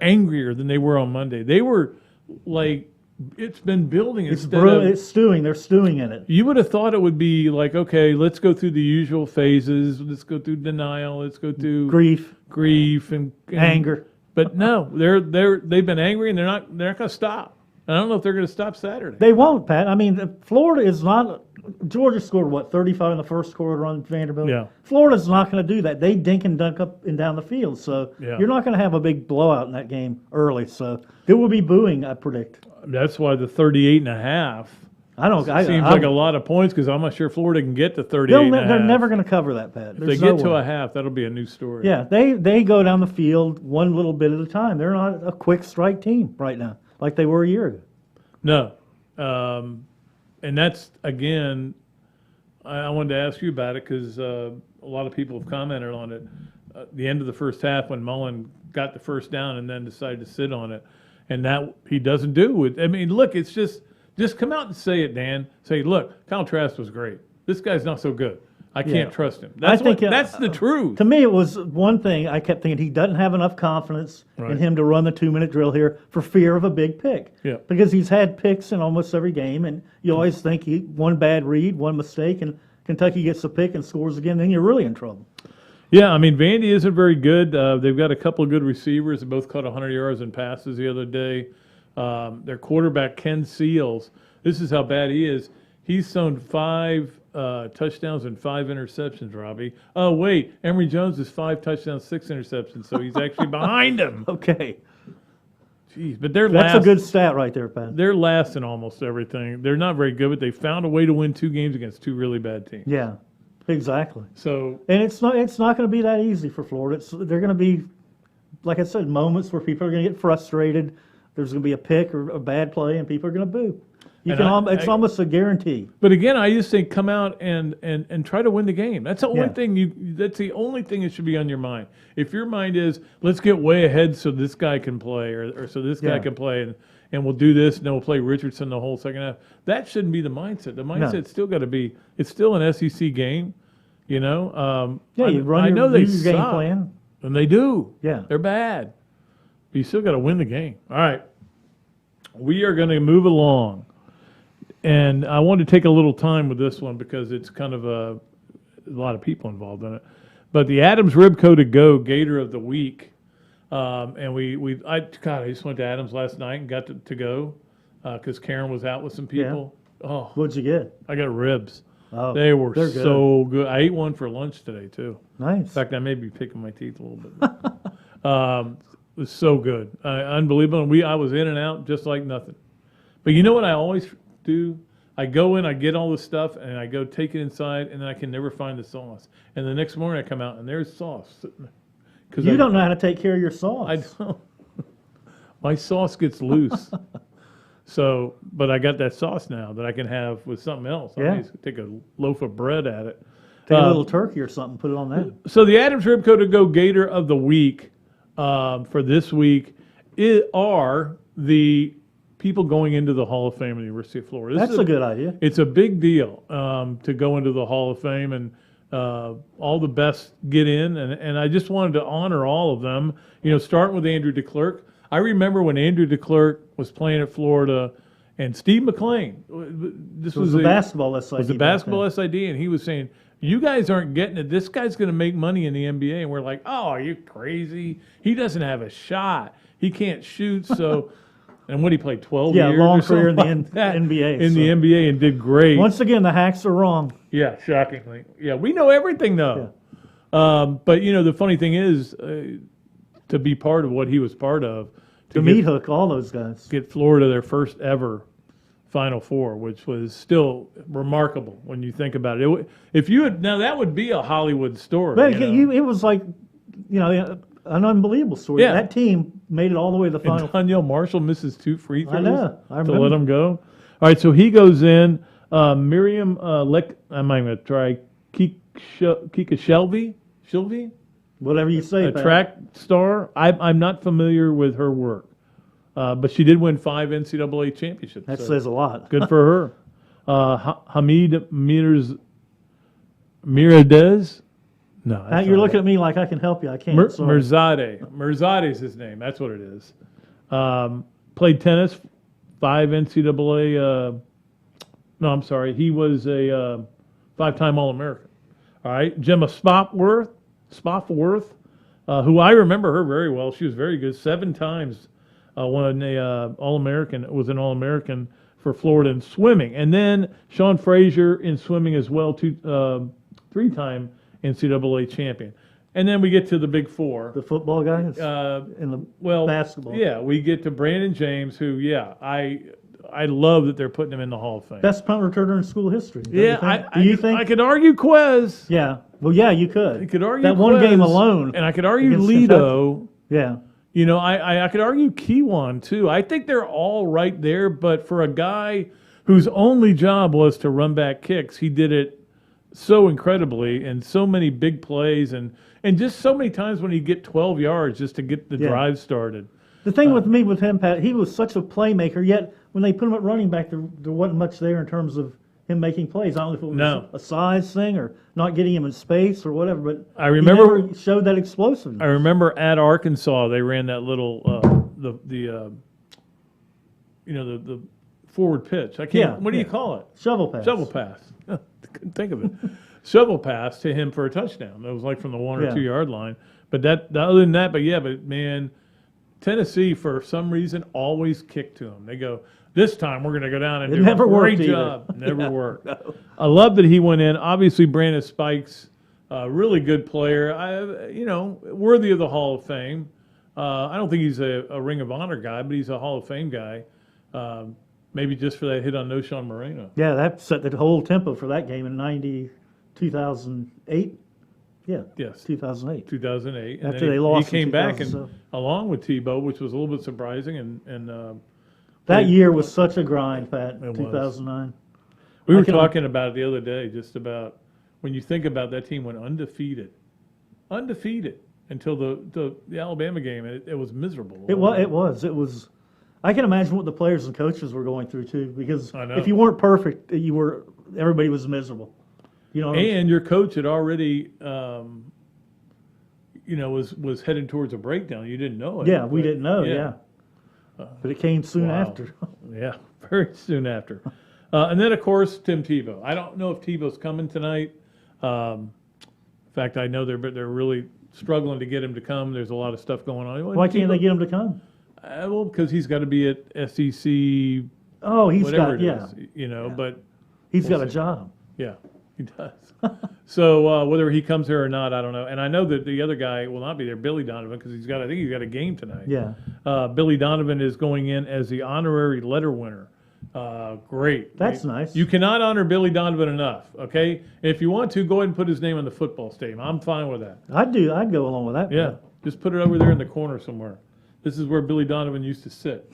angrier than they were on Monday. They were like, it's been building. It's stewing. They're stewing in it. You would have thought it would be like, okay, let's go through the usual phases. Let's go through denial. Let's go through grief and anger. But no, they've been angry and they're not going to stop. I don't know if they're going to stop Saturday. They won't, Pat. I mean, Florida is not. Georgia scored 35 in the first quarter on Vanderbilt. Yeah. Florida's not going to do that. They dink and dunk up and down the field. So you're not going to have a big blowout in that game early. So there will be booing, I predict. That's why the 38.5 seems like a lot of points, because I'm not sure Florida can get to 38.5. They're never going to cover that, Pat. If they get to a half, that'll be a new story. Yeah, they go down the field one little bit at a time. They're not a quick strike team right now like they were a year ago. No. And that's, again, I wanted to ask you about it because a lot of people have commented on it. the end of the first half when Mullen got the first down and then decided to sit on it. And that he doesn't do it. I mean, look, it's just come out and say it, Dan. Say, look, Kyle Trask was great. This guy's not so good. I can't trust him. That's the truth. To me, it was one thing I kept thinking, he doesn't have enough confidence in him to run the 2-minute drill here for fear of a big pick. Yeah. Because he's had picks in almost every game, and you always think one bad read, one mistake, and Kentucky gets a pick and scores again, then you're really in trouble. Yeah, I mean, Vandy isn't very good. They've got a couple of good receivers. They both caught 100 yards in passes the other day. Their quarterback, Ken Seals, this is how bad he is. He's thrown 5 touchdowns and 5 interceptions, Robbie. Oh, wait, Emory Jones is 5 touchdowns, 6 interceptions, so he's actually behind him. Okay. Jeez, but they're That's a good stat right there, Pat. They're last in almost everything. They're not very good, but they found a way to win 2 games against 2 really bad teams. Yeah, exactly. So, and it's not going to be that easy for Florida. They're going to be, like I said, moments where people are going to get frustrated. There's going to be a pick or a bad play, and people are going to boo. It's almost a guarantee. But again, I just think come out and try to win the game. That's the only thing That's the only thing that should be on your mind. If your mind is let's get way ahead so this guy can play or so this guy can play and we'll do this and then we'll play Richardson the whole second half. That shouldn't be the mindset. The mindset's still got to be it's still an SEC game. You know. You run your game plan, and they do. Yeah, they're bad. But you still got to win the game. All right, we are going to move along. And I wanted to take a little time with this one because it's kind of a lot of people involved in it. But the Adams Ribco to Go Gator of the Week, and I just went to Adams last night and got to go because Karen was out with some people. Yeah. Oh, what'd you get? I got ribs. Oh, they were so good. I ate one for lunch today too. Nice. In fact, I may be picking my teeth a little bit. It was so good, unbelievable. And I was in and out just like nothing. But you know what I always do? I go in, I get all the stuff, and I go take it inside, and then I can never find the sauce. And the next morning I come out, and there's sauce sitting there. You don't know how to take care of your sauce. I don't. My sauce gets loose. But I got that sauce now that I can have with something else. Yeah. I just take a loaf of bread at it. Take a little turkey or something, put it on that. So the Adams Ribco to Go Gator of the Week for this week are the people going into the Hall of Fame of the University of Florida. That's a good idea. It's a big deal to go into the Hall of Fame, and all the best get in. And I just wanted to honor all of them. You know, starting with Andrew DeClercq. I remember when Andrew DeClercq was playing at Florida, and Steve McLean. This was a basketball SID. Was a basketball SID, and he was saying, "You guys aren't getting it. This guy's going to make money in the NBA." And we're like, "Oh, are you crazy? He doesn't have a shot. He can't shoot." So. And what he played 12 years? Yeah, long career in the NBA. In the NBA and did great. Once again, the hacks are wrong. Yeah, shockingly. Yeah, we know everything though. Yeah. But you know, the funny thing is, to be part of what he was part of, to meet Hook, all those guys, get Florida their first ever Final Four, which was still remarkable when you think about it. If you had now, that would be a Hollywood story. But it was like, an unbelievable story. Yeah. That team made it all the way to the final. And Danielle Marshall misses 2 free throws I know. I to let him go. All right, so he goes in. Miriam, I'm going to try Kika Shelby, whatever you say. A track star. I'm not familiar with her work, but she did win 5 NCAA championships. That says a lot. Good for her. Hamid Miradez. No, you're looking at me like I can help you. I can't. Mirzadeh is his name. That's what it is. Played tennis, 5 NCAA. No, I'm sorry. He was a 5-time All-American. All right, Gemma Spoffworth, who I remember her very well. She was very good. 7 times won an All-American. Was an All-American for Florida in swimming, and then Sean Frazier in swimming as well. 3-time NCAA champion. And then we get to the big 4. The football guys? Basketball. Yeah, we get to Brandon James, who, I love that they're putting him in the Hall of Fame. Best punt returner in school history. Yeah, you think? I could argue Quez. Yeah. Well, yeah, you could. You could argue that Quez, one game alone. And I could argue Lido. Yeah. You know, I could argue Kiwan, too. I think they're all right there, but for a guy whose only job was to run back kicks, he did it so incredibly, and so many big plays, and just so many times when he'd get 12 yards just to get the drive started. The thing with me with him, Pat, he was such a playmaker, yet when they put him at running back, there wasn't much there in terms of him making plays. I don't know if it was a size thing or not getting him in space or whatever, but I remember he never showed that explosiveness. I remember at Arkansas they ran that little the forward pitch. I can't. What do you call it? Shovel pass. Shovel pass. Couldn't think of it. Shovel pass to him for a touchdown. That was like from the 1 or 2 yard line. But other than that, but man, Tennessee for some reason always kicked to him. They go, this time we're going to go down and do a great job. Never worked. No. I love that he went in. Obviously, Brandon Spikes, really good player. Worthy of the Hall of Fame. I don't think he's a Ring of Honor guy, but he's a Hall of Fame guy. Maybe just for that hit on Noshawn Moreno. Yeah, that set the whole tempo for that game in 2008. Yeah. Yes. 2008. 2008. And After they lost, he came back and along with Tebow, which was a little bit surprising, and that year was such a grind, Pat. 2009. We were talking about it the other day, just about when you think about that team went undefeated until the Alabama game. It was miserable. It was. I can imagine what the players and coaches were going through too, because if you weren't perfect, everybody was miserable. And your coach had already, was heading towards a breakdown. You didn't know it. Yeah, we didn't know. Yeah, but it came soon after. Yeah, very soon after. And then of course Tim Tebow. I don't know if Tebow's coming tonight. In fact, I know they're really struggling to get him to come. There's a lot of stuff going on. Why can't they get him to come? Well, because he's got to be at SEC. Oh, he's whatever got it is, but he's got a job. Yeah, he does. So whether he comes here or not, I don't know. And I know that the other guy will not be there, Billy Donovan, because I think he's got a game tonight. Yeah. Billy Donovan is going in as the honorary letter winner. Great. That's nice. You cannot honor Billy Donovan enough. Okay, if you want to, go ahead and put his name on the football stadium. I'm fine with that. I'd go along with that. Yeah, just put it over there in the corner somewhere. This is where Billy Donovan used to sit.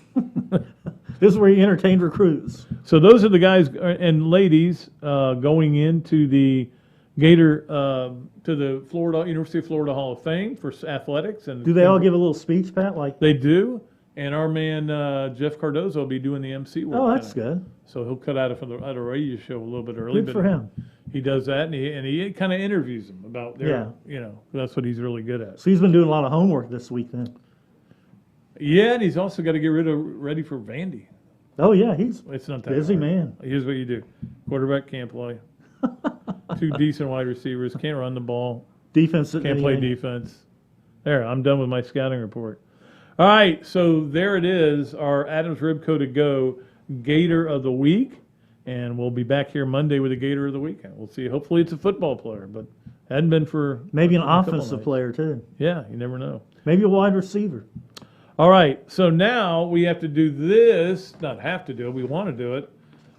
This is where he entertained recruits. So those are the guys and ladies going into the Gator to the University of Florida Hall of Fame for athletics. And do they all give a little speech, Pat? They do. And our man Jeff Cardozo will be doing the MC work. Oh, that's good. So he'll cut out of a radio show a little bit early. Good for him. He does that, and he kind of interviews them about their, that's what he's really good at. So he's been doing a lot of homework this week then. Yeah, and he's also got to get ready for Vandy. Oh yeah, it's not that busy hard. Man. Here's what you do: quarterback can't play, 2 decent wide receivers can't run the ball, defense can't play defense. There, I'm done with my scouting report. All right, so there it is, our Adams Ribco to Go Gator of the Week, and we'll be back here Monday with a Gator of the Week. We'll see. Hopefully, it's a football player, but hadn't been for maybe an offensive player too. Yeah, you never know. Maybe a wide receiver. All right, so now we have to do this, not have to do it, we want to do it,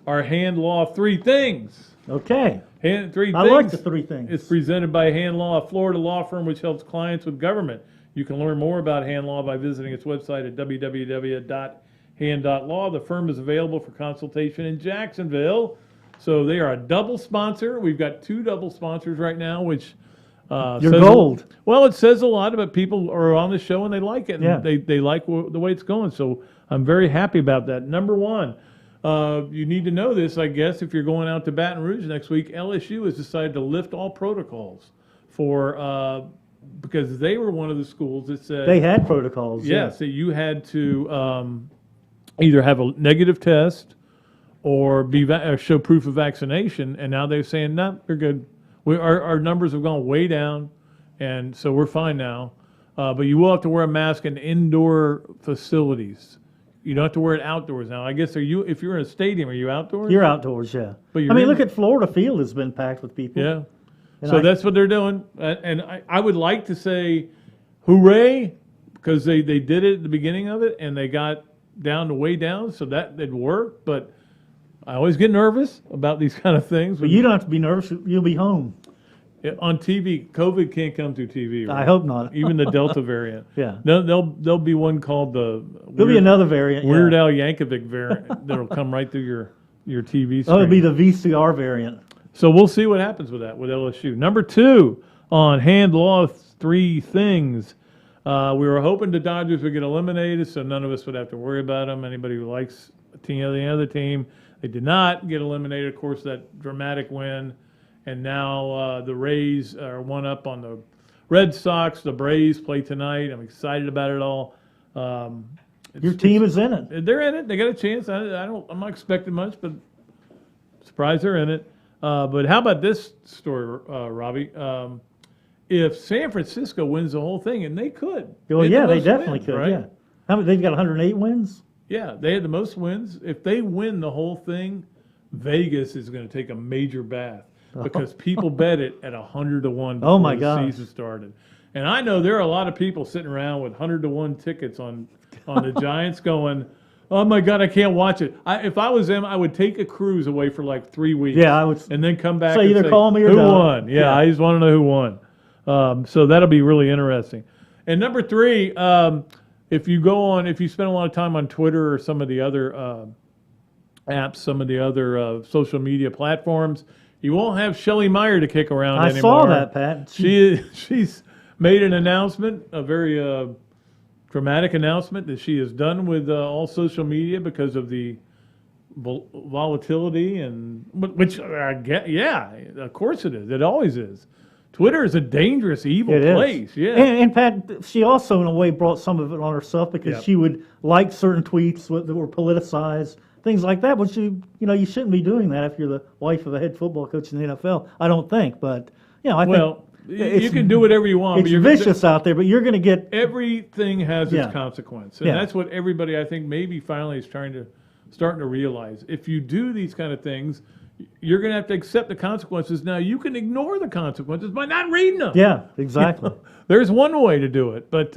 our Hand Law 3 Things. Okay. Hand 3 Things. I like the 3 things. It's presented by Hand Law, a Florida law firm which helps clients with government. You can learn more about Hand Law by visiting its website at www.hand.law. The firm is available for consultation in Jacksonville. So they are a double sponsor. We've got 2 double sponsors right now, which... You're gold. Well, it says a lot about people who are on the show and they like it. And yeah. They like the way it's going. So I'm very happy about that. Number 1, you need to know this, I guess, if you're going out to Baton Rouge next week. LSU has decided to lift all protocols because they were one of the schools that said... They had protocols. Yes, that you had to either have a negative test or show proof of vaccination. And now they're saying, no, you're good. Our numbers have gone way down, and so we're fine now. But you will have to wear a mask in indoor facilities. You don't have to wear it outdoors now. I guess if you're in a stadium, are you outdoors? You're outdoors, yeah. But look at Florida Field has been packed with people. Yeah. So that's what they're doing. And I would like to say hooray, because they did it at the beginning of it, and they got down to way down, so that did work. But I always get nervous about these kind of things. But you don't have to be nervous. You'll be home. On TV, COVID can't come through TV. Right? I hope not. Even the Delta variant. Yeah. There'll be one called the... There'll be another variant. Weird Al Yankovic variant that'll come right through your TV screen. Oh, it'll be the VCR variant. So we'll see what happens with that with LSU. Number 2 on hand law 3 things. We were hoping the Dodgers would get eliminated, so none of us would have to worry about them. Anybody who likes the other team, they did not get eliminated. Of course, that dramatic win, and now the Rays are 1 up on the Red Sox. The Braves play tonight. I'm excited about it all. Your team is in it. They're in it. They got a chance. I'm not expecting much, but surprised they're in it. But how about this story, Robbie? If San Francisco wins the whole thing, and they could. Well, yeah, they definitely could. Right? Yeah. How many? They've got 108 wins. Yeah, they had the most wins. If they win the whole thing, Vegas is going to take a major bath because people bet it at 100 to 1 before the season started. And I know there are a lot of people sitting around with 100 to 1 tickets on the Giants going, oh my God, I can't watch it. If I was them, I would take a cruise away for like 3 weeks. Yeah, I would. And then come back So and either say, call me or who don't. won? Yeah, I just want to know who won. So that'll be really interesting. And number 3, if you spend a lot of time on Twitter or some of the other apps, some of the other social media platforms, you won't have Shelley Meyer to kick around anymore. I saw that, Pat. She's made an announcement, a very dramatic announcement that she is done with all social media because of the volatility, and which I get. Yeah, of course it is. It always is. Twitter is a dangerous, evil place. Yeah, and Pat, she also in a way brought some of it on herself because she would like certain tweets that were politicized, things like that. Which you shouldn't be doing that if you're the wife of a head football coach in the NFL. I don't think, but I think. You can do whatever you want. It's vicious out there, but you're going to get... Everything has its consequence. And that's what everybody, I think, maybe finally is starting to realize. If you do these kind of things, you're going to have to accept the consequences. Now, you can ignore the consequences by not reading them. Yeah, exactly. There's one way to do it. But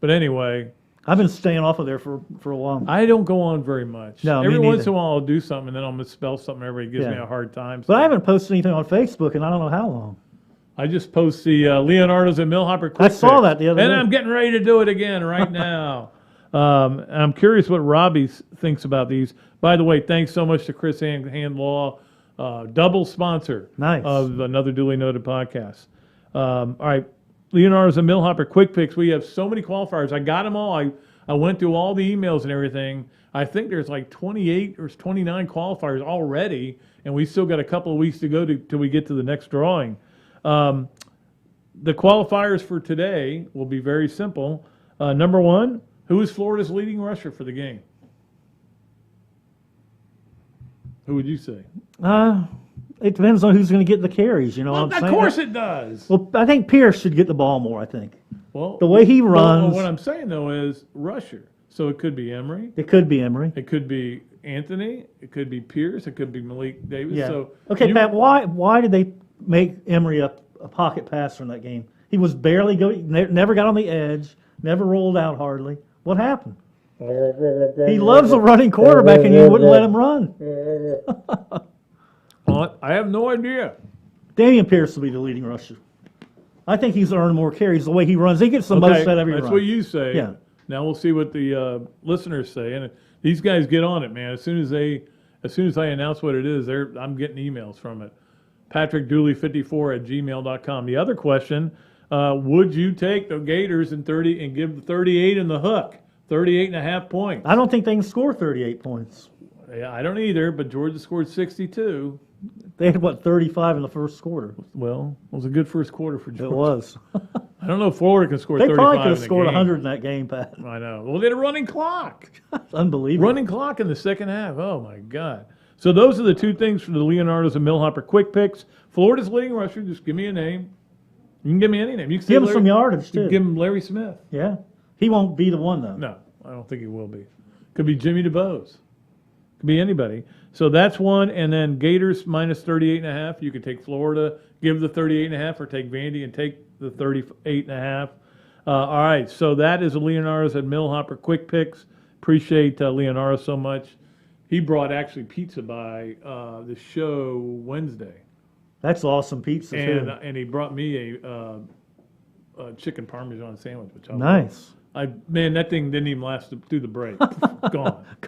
anyway... I've been staying off of there for a while. I don't go on very much. No, Every once in a while I'll do something, and then I'll misspell something. Everybody gives me a hard time. But I haven't posted anything on Facebook in I don't know how long. I just post the Leonardo's and Millhopper quick I saw that the other day. And I'm getting ready to do it again right now. I'm curious what Robbie thinks about these. By the way, thanks so much to Chris Handlaw, double sponsor of Another Dooley Noted Podcast. All right, Leonardo's and Millhopper quick picks. We have so many qualifiers. I got them all. I went through all the emails and everything. I think there's like 28 or 29 qualifiers already, and we still got a couple of weeks to go till we get to the next drawing. The qualifiers for today will be very simple. Number 1, who is Florida's leading rusher for the game? Who would you say? It depends on who's going to get the carries. You know what I'm saying? Of course it does. Well, I think Pierce should get the ball more, I think. Well, the way he runs. What I'm saying, though, is rusher. So it could be Emery. It could be Emery. It could be Anthony. It could be Pierce. It could be Malik Davis. Yeah. So okay, Pat, why did they make Emery a pocket passer in that game? He was barely going, never got on the edge, never rolled out hardly. What happened? He loves a running quarterback, and you wouldn't let him run. Well, I have no idea. Damian Pierce will be the leading rusher. I think he's earned more carries the way he runs. He gets the most out of every run. That's what you say. Yeah. Now we'll see what the listeners say, and these guys get on it, man. As soon as I announce what it is, I'm getting emails from it. PatrickDooley54@gmail.com. The other question: would you take the Gators and give the 38 in the hook, 38.5 points? I don't think they can score 38 points. Yeah, I don't either. But Georgia scored 62. They had 35 in the first quarter. Well, it was a good first quarter for Georgia. It was. I don't know if Florida can score 35 in the game. They probably could have scored 100 in that game, Pat. I know. Well, they had a running clock. Unbelievable. Running clock in the second half. Oh, my God. So those are the 2 things for the Leonardo's and Millhopper quick picks. Florida's leading rusher, just give me a name. You can give me any name. You can give him some yardage, too. Give him Larry Smith. Yeah. He won't be the one, though. No, I don't think he will be. Could be Jimmy DeBose. Could be anybody. So that's one. And then Gators minus 38.5. You could take Florida, give the 38.5, or take Vandy and take the 38.5. All right. So that is Leonardo's and Millhopper quick picks. Appreciate Leonardo so much. He brought actually pizza by the show Wednesday. That's awesome pizza, too. And he brought me a chicken Parmesan sandwich, which I nice. Man, that thing didn't even last through the break.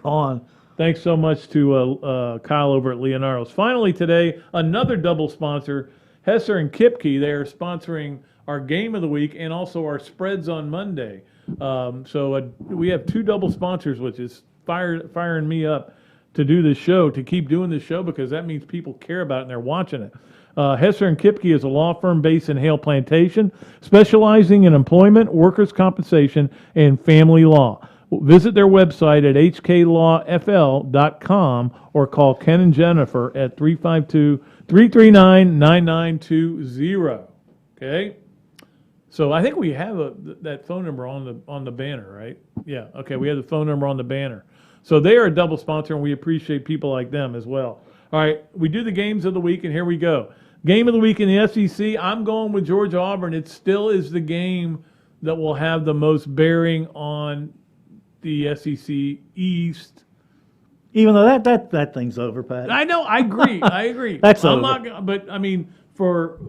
Gone. Thanks so much to Kyle over at Leonardo's. Finally today, another double sponsor, Hesser and Kipke. They are sponsoring our game of the week and also our spreads on Monday. So we have two double sponsors, which is firing me up to do this show, to keep doing this show, because that means people care about it and they're watching it. Hesser and Kipke is a law firm based in Hale Plantation, specializing in employment, workers' compensation, and family law. Visit their website at hklawfl.com or call Ken and Jennifer at 352-339-9920. Okay? So I think we have that phone number on the banner, right? Yeah. Okay, we have the phone number on the banner. So they are a double sponsor, and we appreciate people like them as well. All right, we do the games of the week, and here we go. Game of the week in the SEC, I'm going with Georgia Auburn. It still is the game that will have the most bearing on the SEC East. Even though that thing's over, Pat. I know, I agree. That's I'm over. not, but I mean, for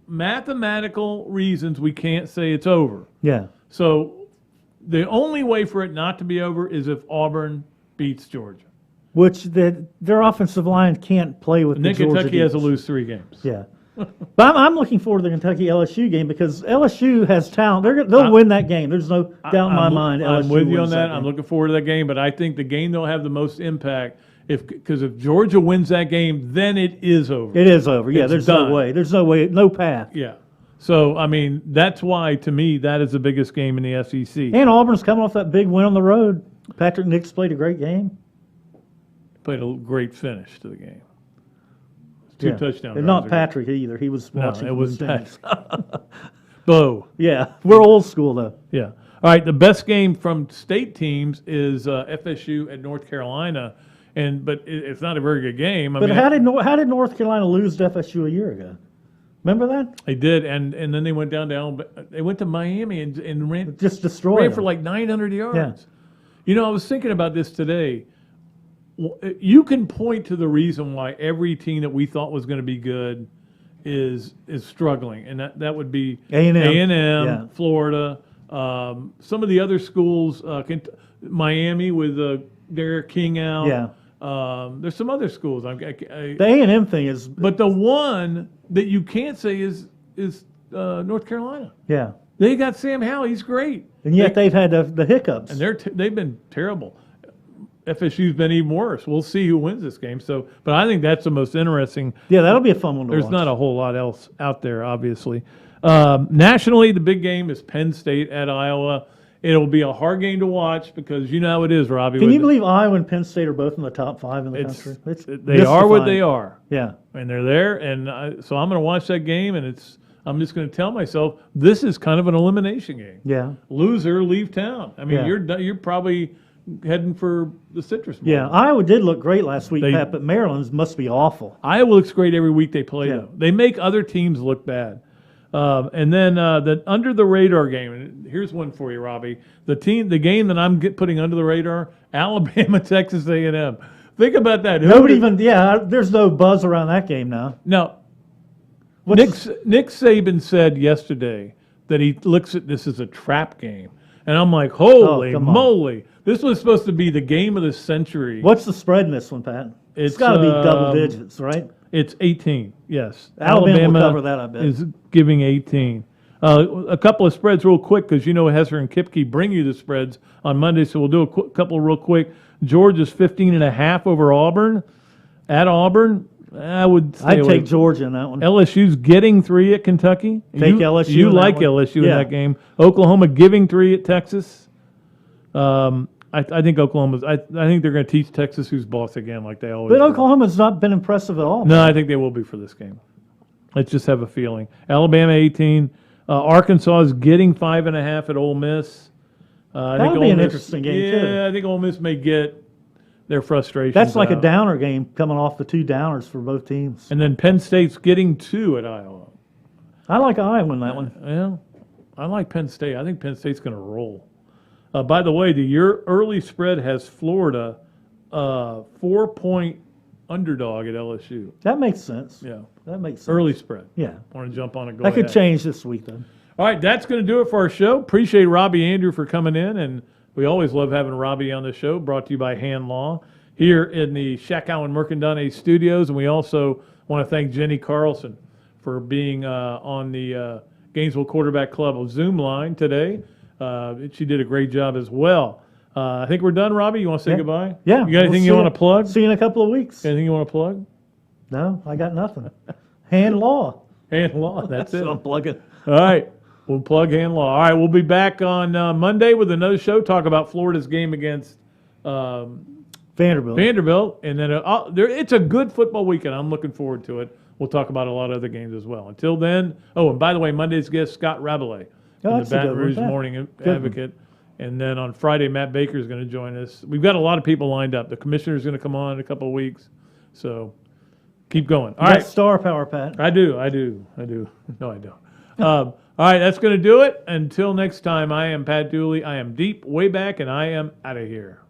mathematical reasons, we can't say it's over. Yeah. So the only way for it not to be over is if Auburn beats Georgia. Which their offensive line can't play with And the then Georgia Kentucky has to defense. lose 3 games. Yeah. But I'm looking forward to the Kentucky LSU game because LSU has talent. They'll win that game. There's no doubt in my mind. I'm LSU with you on wins that. game. I'm looking forward to that game, but I think the game that'll have the most impact, because if Georgia wins that game, then it is over. It is over. Yeah, It's there's done. no way. There's no way. No path. Yeah. So, I mean, that's why, to me, that is the biggest game in the SEC. And Auburn's coming off that big win on the road. Patrick Nix played a great game. Played a great finish to the game. 2 touchdowns. And not Patrick either. He was watching. it from was the stands. Bo. Yeah, we're old school though. Yeah. All right. The best game from state teams is FSU at North Carolina, but it's not a very good game. But how did North Carolina lose to FSU a year ago? Remember that? They did, and then they went down. They went to Miami and ran Just destroyed for them. like 900 yards. Yeah. You know, I was thinking about this today. You can point to the reason why every team that we thought was going to be good is struggling, and that would be A&M. A&M, Florida, some of the other schools, Miami with Derek King out. Yeah. There's some other schools. The A&M thing is. But the one that you can't say is North Carolina. Yeah. They got Sam Howell. He's great. And yet they've had the hiccups. And they've been terrible. FSU's been even worse. We'll see who wins this game. But I think that's the most interesting. Yeah, that'll be a fun one to watch. There's not a whole lot else out there, obviously. Nationally, the big game is Penn State at Iowa. It'll be a hard game to watch because you know how it is, Robbie. Can you believe Iowa and Penn State are both in the top 5 in the country? They are what they are. Yeah. And they're there. And so I'm going to watch that game, and I'm just going to tell myself this is kind of an elimination game. Yeah. Loser, leave town. I mean, Yeah. you're probably heading for the Citrus Bowl. Yeah, Iowa did look great last week, Pat, but Maryland's must be awful. Iowa looks great every week they play, Yeah. though. They make other teams look bad. And then the under the radar game. And here's one for you, Robbie. The game that I'm putting under the radar: Alabama, Texas A&M. Think about that. There's no buzz around that game now. No. Nick Saban said yesterday that he looks at this as a trap game, and I'm like, holy moly! This was supposed to be the game of the century. What's the spread in this one, Pat? It's got to be double digits, right? It's 18, yes. Alabama will cover that, I bet. Is giving 18. A couple of spreads real quick because you know Hesser and Kipke bring you the spreads on Monday, so we'll do a couple real quick. Georgia's 15.5 over Auburn. At Auburn, I'd take Georgia in that one. LSU's getting 3 at Kentucky. Take LSU. You in that like one. LSU in that game. Oklahoma giving 3 at Texas. I think Oklahoma's. I think they're going to teach Texas who's boss again, like they always. But do. Oklahoma's not been impressive at all. No, I think they will be for this game. Let's just have a feeling. Alabama 18. Arkansas is getting 5.5 at Ole Miss. That'll be an interesting game too. Yeah, I think Ole Miss may get their frustrations. That's like out. a downer game coming off the 2 downers for both teams. And then Penn State's getting 2 at Iowa. I like Iowa in that one. Yeah, I like Penn State. I think Penn State's going to roll. By the way, your early spread has Florida 4-point underdog at LSU. That makes sense. Yeah. That makes sense. Early spread. Yeah. Want to jump on it? Go That could ahead. change this week, though. All right, that's going to do it for our show. Appreciate Robbie Andreu for coming in, and we always love having Robbie on the show, brought to you by Hand Law. here in the Shakow and Mercandone studios. And we also want to thank Jenni Carlson for being on the Gainesville Quarterback Club of Zoom line today. She did a great job as well. I think we're done, Robbie. You want to say goodbye? Yeah. You got anything you want to plug? See you in a couple of weeks. Anything you want to plug? No, I got nothing. Hand law. Hand law. That's it. So I'm plugging. All right. We'll plug hand law. All right. We'll be back on Monday with another show. Talk about Florida's game against Vanderbilt. And then it's a good football weekend. I'm looking forward to it. We'll talk about a lot of other games as well. Until then, and by the way, Monday's guest, Scott Rabelais, from the Baton Rouge Morning Advocate. And then on Friday, Matt Baker is going to join us. We've got a lot of people lined up. The commissioner's going to come on in a couple of weeks. So keep going. All right. Star power, Pat. I do. No, I don't. All right, that's going to do it. Until next time, I am Pat Dooley. I am deep, way back, and I am out of here.